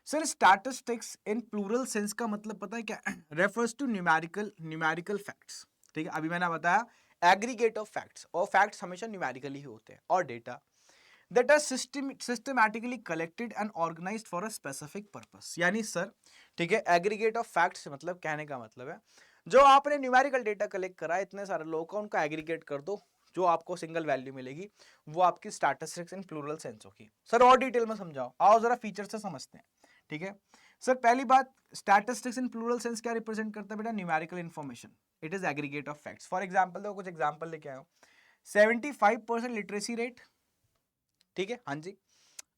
sir statistics in plural sense का मतलब पता है क्या? रेफर्स टू न्यूमेरिकल फैक्ट्स, ठीक है? अभी मैंने बताया एग्रीगेट ऑफ फैक्ट्स, और फैक्ट्स हमेशा न्यूमेरिकली ही होते हैं, और data that are systematically collected and organized for a specific purpose। यानी सर, ठीक है, एग्रीगेट ऑफ फैक्ट्स मतलब कहने का मतलब है जो आपने न्यूमेरिकल डेटा कलेक्ट करा है इतने सारे लोगों का, उनका एग्रीगेट कर दो, जो आपको सिंगल वैल्यू मिलेगी वो आपकी स्टैटिस्टिक्स इन प्लूरल सेंस होगी। सर और डिटेल में समझाओ, आओ जरा फीचर से समझते हैं, ठीक है? सर पहली बात, स्टैटिस्टिक्स इन प्लूरल सेंस क्या रिप्रेजेंट करता है बेटा? Numerical information, it is aggregate of facts. For example दो, कुछ एग्जाम्पल लेके आयो। 75% लिटरेसी रेट, ठीक है? हाँ जी।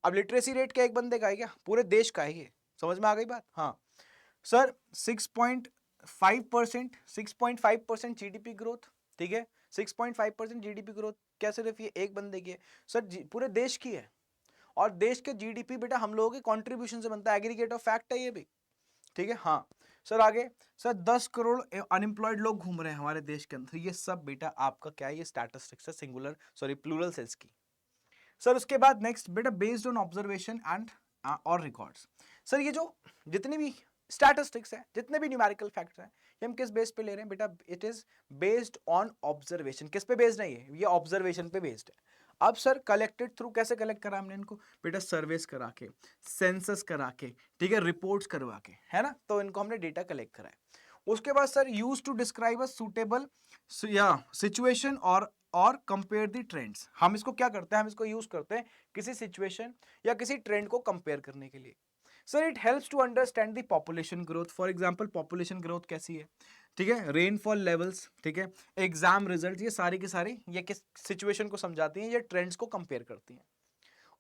अब लिटरेसी रेट क्या एक बंदे का है क्या? पूरे देश का है ये, समझ में आ गई बात? हाँ सर 6.5% जीडीपी ग्रोथ, ठीक है? 6.5% जीडीपी ग्रोथ क्या सिर्फ ये एक बंदे की है? सर पूरे देश की है, और देश के जीडीपी बेटा हम लोगों के कंट्रीब्यूशन से बनता है, एग्रीगेट ऑफ फैक्ट है ये भी, ठीक है? हाँ सर आगे, सर 10 करोड़ अनएम्प्लॉयड लोग घूम रहे हैं हमारे देश के अंदर, ये सब बेटा आपका क्या है? ये स्टैटिस्टिक्स है सिंगुलर सॉरी प्लूरल सेंस की। सर उसके बाद नेक्स्ट बेटा बेस्ड ऑन ऑब्जर्वेशन एंड और रिकॉर्ड्स। सर ये जो जितनी भी स्टैटिस्टिक्स है, जितने भी न्यूमेरिकल फैक्ट्स हैं, ये हम किस बेस पे ले रहे हैं बेटा? It is based on observation. किस पे बेस्ड है ये ऑब्जर्वेशन पे बेस्ड है। अब सर कलेक्टेड थ्रू, कैसे कलेक्ट करा हमने इनको बेटा? सर्वेस करा के, सेंसस करा के, ठीक है, रिपोर्ट्स करवा के, है ना? तो इनको हमने डेटा कलेक्ट करा है। उसके बाद sir use to describe a suitable या सिचुएशन और कंपेयर द ट्रेंड्स। हम इसको क्या करते हैं? हम इसको यूज करते हैं किसी सिचुएशन या किसी ट्रेंड को कंपेयर करने के लिए। Sir it helps to understand the population growth. For example population growth कैसी है, ठीक है? रेनफॉल लेवल्स, ठीक है, एग्जाम रिजल्ट, ये सारी की सारी ये किस सिचुएशन को समझाती हैं, ये ट्रेंड्स को कंपेयर करती हैं।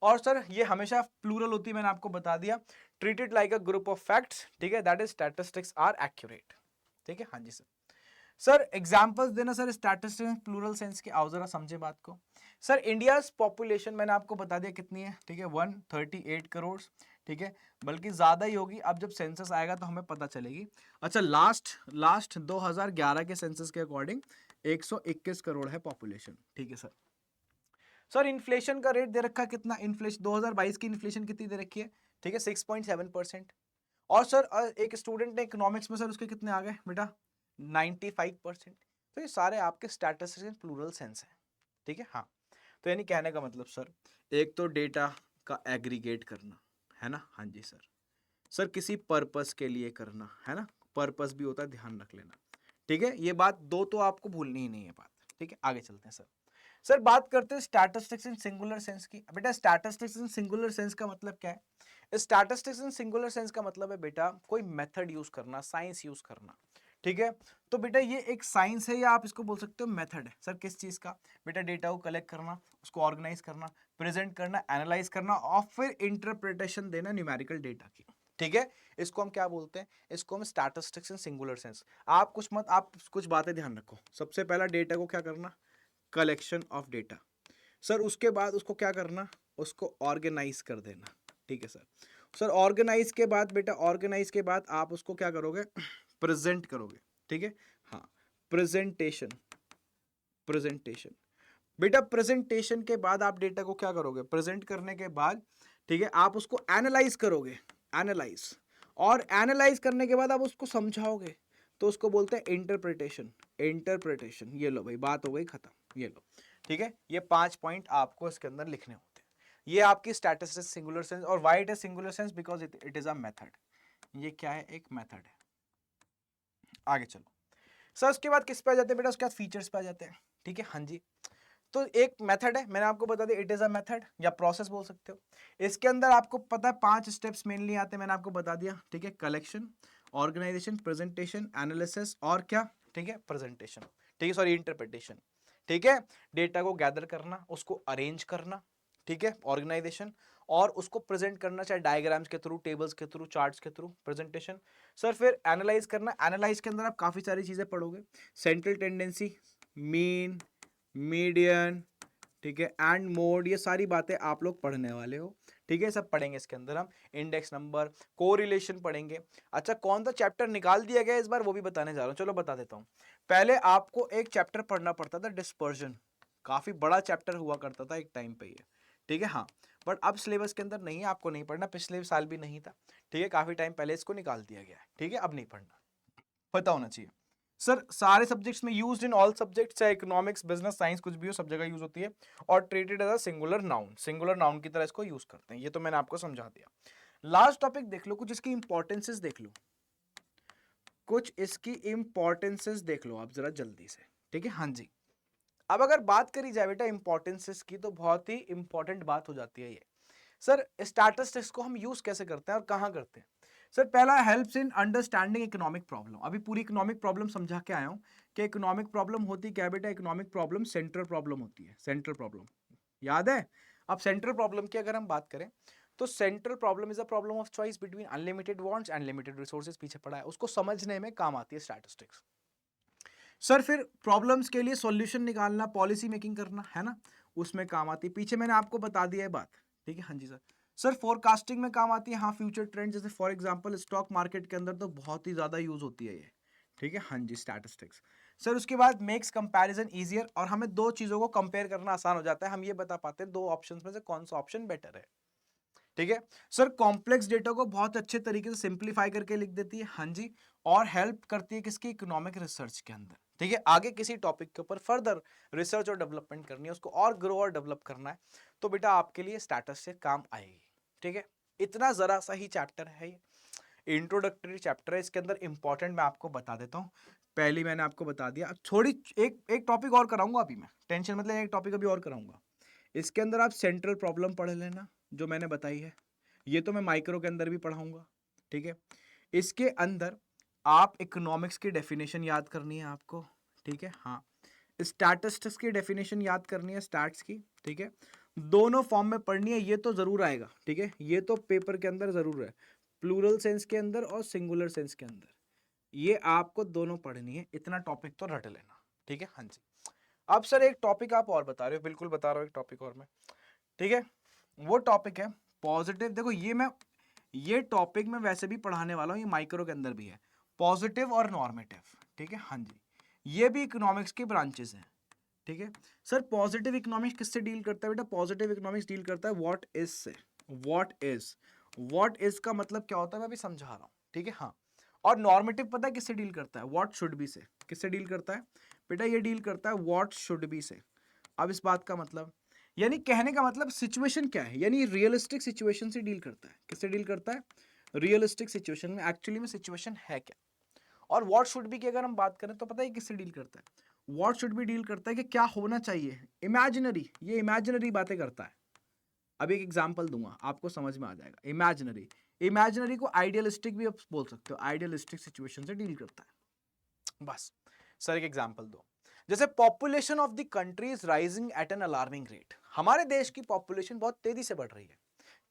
और सर ये हमेशा प्लूरल होती है, मैंने आपको बता दिया। Treated like a group of facts, ठीक है, that is statistics are accurate, ठीक है? हाँ जी सर। सर एग्जांपल्स देना सर स्टैटिस्टिक्स प्लूरल सेंस के, आओ जरा समझे बात को। सर इंडिया पॉपुलेशन मैंने आपको बता दिया कितनी है, ठीक है? 138 करोड़, ठीक है, बल्कि ज्यादा ही होगी, अब जब सेंसस आएगा तो हमें पता चलेगी। अच्छा लास्ट 2011 के सेंसस के अकॉर्डिंग 121 करोड़ है पॉपुलेशन, ठीक है सर। सर इन्फ्लेशन का रेट दे रखा है कितना? इन्फ्लेशन 2022 की इन्फ्लेशन कितनी दे रखी है, ठीक है? 6.7%। और सर एक स्टूडेंट ने इकोनॉमिक्स में सर उसके कितने आ गए बेटा? 95%। तो ये सारे आपके स्टैटिस्टिक्स प्लूरल सेंस है, ठीक है? हाँ तो यानी कहने का मतलब सर, एक तो डेटा का एग्रीगेट करना, है ना? हाँ जी सर। सर किसी पर्पस के लिए करना, है ना? पर्पस भी होता है, ध्यान रख लेना, ठीक है? ये बात दो तो आपको भूलनी ही नहीं है बात, ठीक है? आगे चलते हैं सर। सर बात करते हैं स्टैटिस्टिक्स इन सिंगुलर सेंस की। बेटा स्टैटिस्टिक्स इन सिंगुलर सेंस का मतलब क्या है? स्टैटिस्टिक्स इन सिंगुलर सेंस का मतलब है बेटा कोई मेथड यूज करना, साइंस यूज करना, ठीक है? तो बेटा ये एक साइंस है या आप इसको बोल सकते हो मेथड है। सर किस चीज का? बेटा डेटा को कलेक्ट करना, उसको ऑर्गेनाइज करना, प्रेजेंट करना, एनालाइज करना, और फिर इंटरप्रिटेशन देना न्यूमेरिकल डेटा की, ठीक है? इसको हम क्या बोलते हैं? इसको हम स्टैटिस्टिक्स इन सिंगुलर सेंस। आप कुछ बातें ध्यान रखो। सबसे पहला डेटा को क्या करना? Collection of data. सर उसके बाद उसको क्या करना? उसको ऑर्गेनाइज कर देना, ठीक है सर। सर ऑर्गेनाइज के बाद बेटा, ऑर्गेनाइज के बाद आप उसको क्या करोगे? प्रेजेंट करोगे, ठीक है? हाँ प्रेजेंटेशन, प्रेजेंटेशन बेटा, प्रेजेंटेशन के बाद आप डेटा को क्या करोगे? प्रेजेंट करने के बाद, ठीक है, आप उसको एनालाइज करोगे, एनालाइज, और एनालाइज करने के बाद आप उसको समझाओगे तो उसको बोलते हैं इंटरप्रिटेशन। इंटरप्रिटेशन, ये लो भाई, बात हो गई खत्म, ये लो, ठीक है। ये 5 पॉइंट आपको इसके अंदर लिखने होते हैं। ये आपकी स्टैटिस्टिक्स सिंगुलर सेंस। और why it is singular sense? Because it is a method. ये क्या है? एक मेथड है। आगे चलो सर, उसके बाद किस पे आ जाते हैं बेटा? उसके बाद फीचर्स पे आ जाते हैं, ठीक है। हाँ जी, तो एक मेथड है, मैंने आपको बता दिया, इट इज अ मेथड या प्रोसेस बोल सकते हो। इसके अंदर आपको पता है 5 स्टेप्स मेनली आते हैं, मैंने आपको बता दिया, ठीक है। कलेक्शन, ऑर्गेनाइजेशन, प्रेजेंटेशन, एनालिसिस और क्या, ठीक है, प्रेजेंटेशन, ठीक है, सॉरी इंटरप्रिटेशन, ठीक है। डेटा को गैदर करना, उसको अरेंज करना, ठीक है, ऑर्गेनाइजेशन, और उसको प्रेजेंट करना, चाहे डायग्राम्स के थ्रू, टेबल्स के थ्रू, चार्ट्स के थ्रू, प्रेजेंटेशन। सर फिर एनालाइज करना, एनालाइज के अंदर आप काफी सारी चीजें पढ़ोगे, सेंट्रल टेंडेंसी, मीन, मीडियन, ठीक है, एंड मोड, ये सारी बातें आप लोग पढ़ने वाले हो, ठीक है। सब पढ़ेंगे इसके अंदर हम, इंडेक्स नंबर, कोरिलेशन पढ़ेंगे। अच्छा, कौन सा चैप्टर निकाल दिया गया इस बार वो भी बताने जा रहा हूँ, चलो बता देता हूँ। पहले आपको एक चैप्टर पढ़ना पड़ता था, डिस्पर्जन, काफी बड़ा चैप्टर हुआ करता था एक टाइम पे ये, ठीक है। हाँ, बट अब सिलेबस के अंदर नहीं है, आपको नहीं पढ़ना, पिछले साल भी नहीं था, ठीक है, काफी टाइम पहले इसको निकाल दिया गया है, ठीक है, अब नहीं पढ़ना, पता होना चाहिए। सर सारे सब्जेक्ट्स में यूज्ड इन ऑल सब्जेक्ट्स, चाहे इकोनॉमिक्स, बिजनेस, साइंस, कुछ भी हो, सब जगह यूज होती है, और treated as a singular noun, singular noun की तरह इसको यूज करते हैं। ये तो मैंने आपको समझा दिया। लास्ट टॉपिक देख लो, कुछ इसकी इंपॉर्टेंसेस देख लो, कुछ इसकी इंपॉर्टेंसेस देख लो आप जरा जल्दी से, ठीक है। हाँ जी, अब अगर बात करी जाए बेटा इंपॉर्टेंसेस की, तो बहुत ही इंपॉर्टेंट बात हो जाती है ये। सर स्टैटिस्टिक्स को हम यूज कैसे करते हैं और कहाँ करते हैं? सर पहला, helps in understanding economic problem. अभी पूरी इकोनॉमिक प्रॉब्लम समझा के आया हूं कि इकोनॉमिक प्रॉब्लम होती क्या बेटा? इकोनॉमिक प्रॉब्लम सेंट्रल प्रॉब्लम होती है, सेंट्रल प्रॉब्लम, याद है? अब सेंट्रल प्रॉब्लम की अगर हम बात करें तो central problem is a problem of choice between unlimited wants and limited resources, पीछे पड़ा है, उसको समझने में काम आती है स्टैटिस्टिक्स। सर फिर प्रॉब्लम्स के लिए सॉल्यूशन निकालना, पॉलिसी मेकिंग करना, है ना, उसमें काम आती है, पीछे मैंने आपको बता दिया है बात, ठीक है। हाँ जी सर। सर फोरकास्टिंग में काम आती है, हाँ, फ्यूचर ट्रेंड, जैसे फॉर एग्जांपल स्टॉक मार्केट के अंदर तो बहुत ही ज्यादा यूज होती है ये, ठीक है। हाँ जी, स्टैटिस्टिक्स। सर उसके बाद मेक्स कंपैरिजन इजियर, और हमें दो चीजों को कंपेयर करना आसान हो जाता है, हम ये बता पाते हैं दो ऑप्शंस में से कौन सा ऑप्शन बेटर है, ठीक है। सर कॉम्प्लेक्स डेटा को बहुत अच्छे तरीके से सिंप्लीफाई करके लिख देती है, हाँ जी, और हेल्प करती है किसकी? इकोनॉमिक रिसर्च के अंदर, ठीक है। आगे किसी टॉपिक के ऊपर फर्दर रिसर्च और डेवलपमेंट करनी है, उसको और ग्रो और डेवलप करना है, तो बेटा आपके लिए स्टैटिस्टिक्स काम आएगी, ठीक है। इतना जरा सा ही चैप्टर है ये, इंट्रोडक्टरी चैप्टर है, इसके अंदर इंपॉर्टेंट मैं आपको बता देता हूँ। पहली मैंने आपको बता दिया, थोड़ी एक टॉपिक और कराऊंगा अभी मैं, टेंशन मतलब, एक टॉपिक अभी और कराऊंगा। इसके अंदर आप सेंट्रल प्रॉब्लम पढ़ लेना जो मैंने बताई है, ये तो मैं माइक्रो के अंदर भी पढ़ाऊंगा, ठीक है। इसके अंदर आप इकोनॉमिक्स की डेफिनेशन याद करनी है आपको, ठीक है। हाँ, स्टैटिस्टिक्स की डेफिनेशन याद करनी है, स्टैट्स की, ठीक है। दोनों फॉर्म में पढ़नी है, ये तो जरूर आएगा, ठीक है, ये तो पेपर के अंदर जरूर है, प्लूरल सेंस के अंदर और सिंगुलर सेंस के अंदर, ये आपको दोनों पढ़नी है, इतना टॉपिक तो रट लेना, ठीक है। हाँ जी, अब सर एक टॉपिक आप और बता रहे हो, बिल्कुल बता रहा हूँ एक टॉपिक और मैं, ठीक है। वो टॉपिक है पॉजिटिव। देखो ये टॉपिक मैं वैसे भी पढ़ाने वाला हूँ, ये माइक्रो के अंदर भी है, पॉजिटिव और नॉर्मेटिव, ठीक है। हाँ जी, ये भी इकोनॉमिक्स के ब्रांचेस हैं, ठीक है। सर पॉजिटिव इकोनॉमिक्स किससे डील करता है बेटा? पॉजिटिव इकोनॉमिक्स डील करता है व्हाट इज से। व्हाट इज का मतलब क्या होता है मैं अभी समझा रहा हूँ, ठीक है। हाँ, और नॉर्मेटिव पता है किससे डील करता है? व्हाट शुड बी से। किससे डील करता है बेटा? ये डील करता है व्हाट शुड बी से। अब इस बात का मतलब, यानी कहने का मतलब सिचुएशन क्या है, यानी रियलिस्टिक सिचुएशन से डील करता है। किससे डील करता है? रियलिस्टिक सिचुएशन में, एक्चुअली में सिचुएशन है क्या। और व्हाट शुड बी की अगर हम बात करें तो पता है किससे डील करता है? व्हाट शुड बी डील करता है कि क्या होना चाहिए, इमेजिनरी, ये इमेजिनरी बातें करता है। अब एक एग्जांपल दूंगा आपको समझ में आ जाएगा। इमेजिनरी को आइडियलिस्टिक भी आप बोल सकते हो, आइडियलिस्टिक सिचुएशन से डील करता है। बस सर एक एग्जांपल दो, जैसे population of the country is rising at an alarming rate, हमारे देश की पॉपुलेशन बहुत तेजी से बढ़ रही है।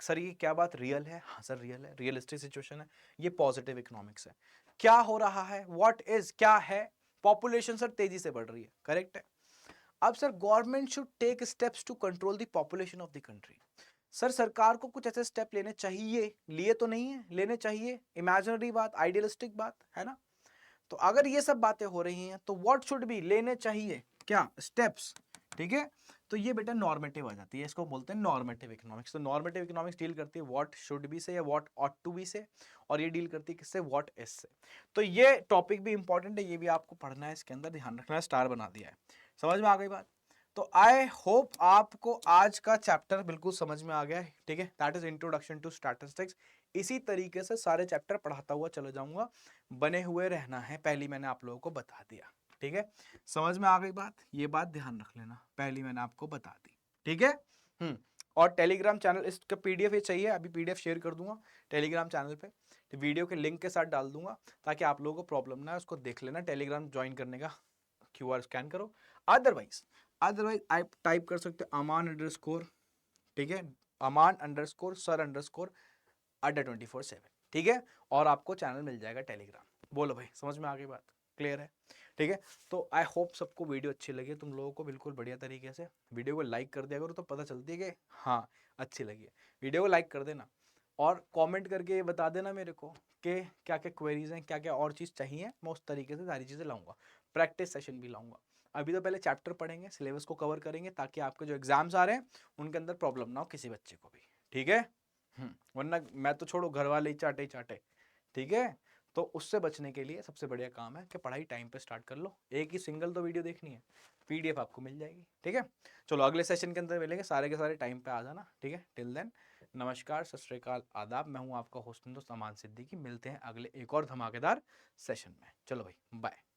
सर ये क्या बात रियल है? हाँ सर रियल है, रियलिस्टिक सिचुएशन है, ये पॉजिटिव इकोनॉमिक्स है। क्या हो रहा है? व्हाट इज, क्या है? पॉपुलेशन सर तेजी से बढ़ रही है, करेक्ट है। अब sir government should take steps to control the population of the country. Sir सरकार को कुछ ऐसे स्टेप लेने चाहिए, लिए तो नहीं है, लेने चाहिए, इमेजिनरी बात, आइडियलिस्टिक बात है ना। तो अगर ये सब बातें हो रही हैं तो व्हाट शुड बी, लेने चाहिए क्या? स्टेप्स, ठीक है। तो ये बेटा नॉर्मेटिव आ जाती है, इसको बोलते हैं नॉर्मेटिव इकोनॉमिक्स। तो नॉर्मेटिव इकोनॉमिक्स डील करती है व्हाट शुड बी से या व्हाट ऑट टू बी से, और ये डील करती है किससे, व्हाट इज से। तो ये टॉपिक भी इंपॉर्टेंट है, ये भी आपको पढ़ना है, इसके अंदर ध्यान रखना है, स्टार बना दिया है। समझ में आ गई बात? तो आई होप आपको आज का चैप्टर बिल्कुल समझ में आ गया है, ठीक है। That is introduction to statistics. इसी तरीके से सारे चैप्टर पढ़ाता हुआ चले जाऊंगा, बने हुए रहना है, पहली मैंने आप लोगों को बता दिया, ठीक है। समझ में आ गई बात? ये बात ध्यान रख लेना, पहली मैंने आपको बता दी, ठीक है। और टेलीग्राम चैनल, इसका पीडीएफ ये चाहिए, अभी पीडीएफ शेयर कर दूंगा टेलीग्राम चैनल पे, तो वीडियो के लिंक के साथ डाल दूंगा, ताकि आप लोगों को प्रॉब्लम ना है, उसको देख लेना। टेलीग्राम ज्वाइन करने का क्यूआर स्कैन करो। अदरवाइज आप टाइप कर सकते हो अमान अंडरस्कोर, ठीक है, अमान अंडरस्कोर सर अंडरस्कोर अड्डा 24/7, ठीक है, और आपको चैनल मिल जाएगा टेलीग्राम। बोलो भाई, समझ में आ गई बात? क्लियर है? ठीक है। तो आई होप सबको वीडियो अच्छी लगी, तुम लोगों को बिल्कुल बढ़िया तरीके से। वीडियो को लाइक कर दिया करो, तो पता चलती है कि हाँ अच्छी लगी है। वीडियो को लाइक कर देना, और कमेंट करके ये बता देना मेरे को कि क्या क्या क्वेरीज हैं, क्या क्या और चीज़ चाहिए, मैं उस तरीके से सारी चीज़ें लाऊंगा। प्रैक्टिस सेशन भी लाऊंगा। अभी तो पहले चैप्टर पढ़ेंगे, सिलेबस को कवर करेंगे, ताकि आपके जो एग्जाम्स आ रहे हैं उनके अंदर प्रॉब्लम ना हो किसी बच्चे को भी, ठीक है। वरना मैं तो छोड़ो, घर वाले ही चाटे चाटे, ठीक है। तो उससे बचने के लिए सबसे बढ़िया काम है कि पढ़ाई टाइम पे स्टार्ट कर लो। एक ही सिंगल तो वीडियो देखनी है, पीडीएफ आपको मिल जाएगी, ठीक है। चलो अगले सेशन के अंदर मिलेंगे, सारे के सारे टाइम पे आ जाना, ठीक है। टिल देन नमस्कार, सत श्री अकाल, आदाब। मैं हूँ आपका होस्ट दोस्त अमान सिद्दीकी। मिलते हैं अगले एक और धमाकेदार सेशन में। चलो भाई, बाय।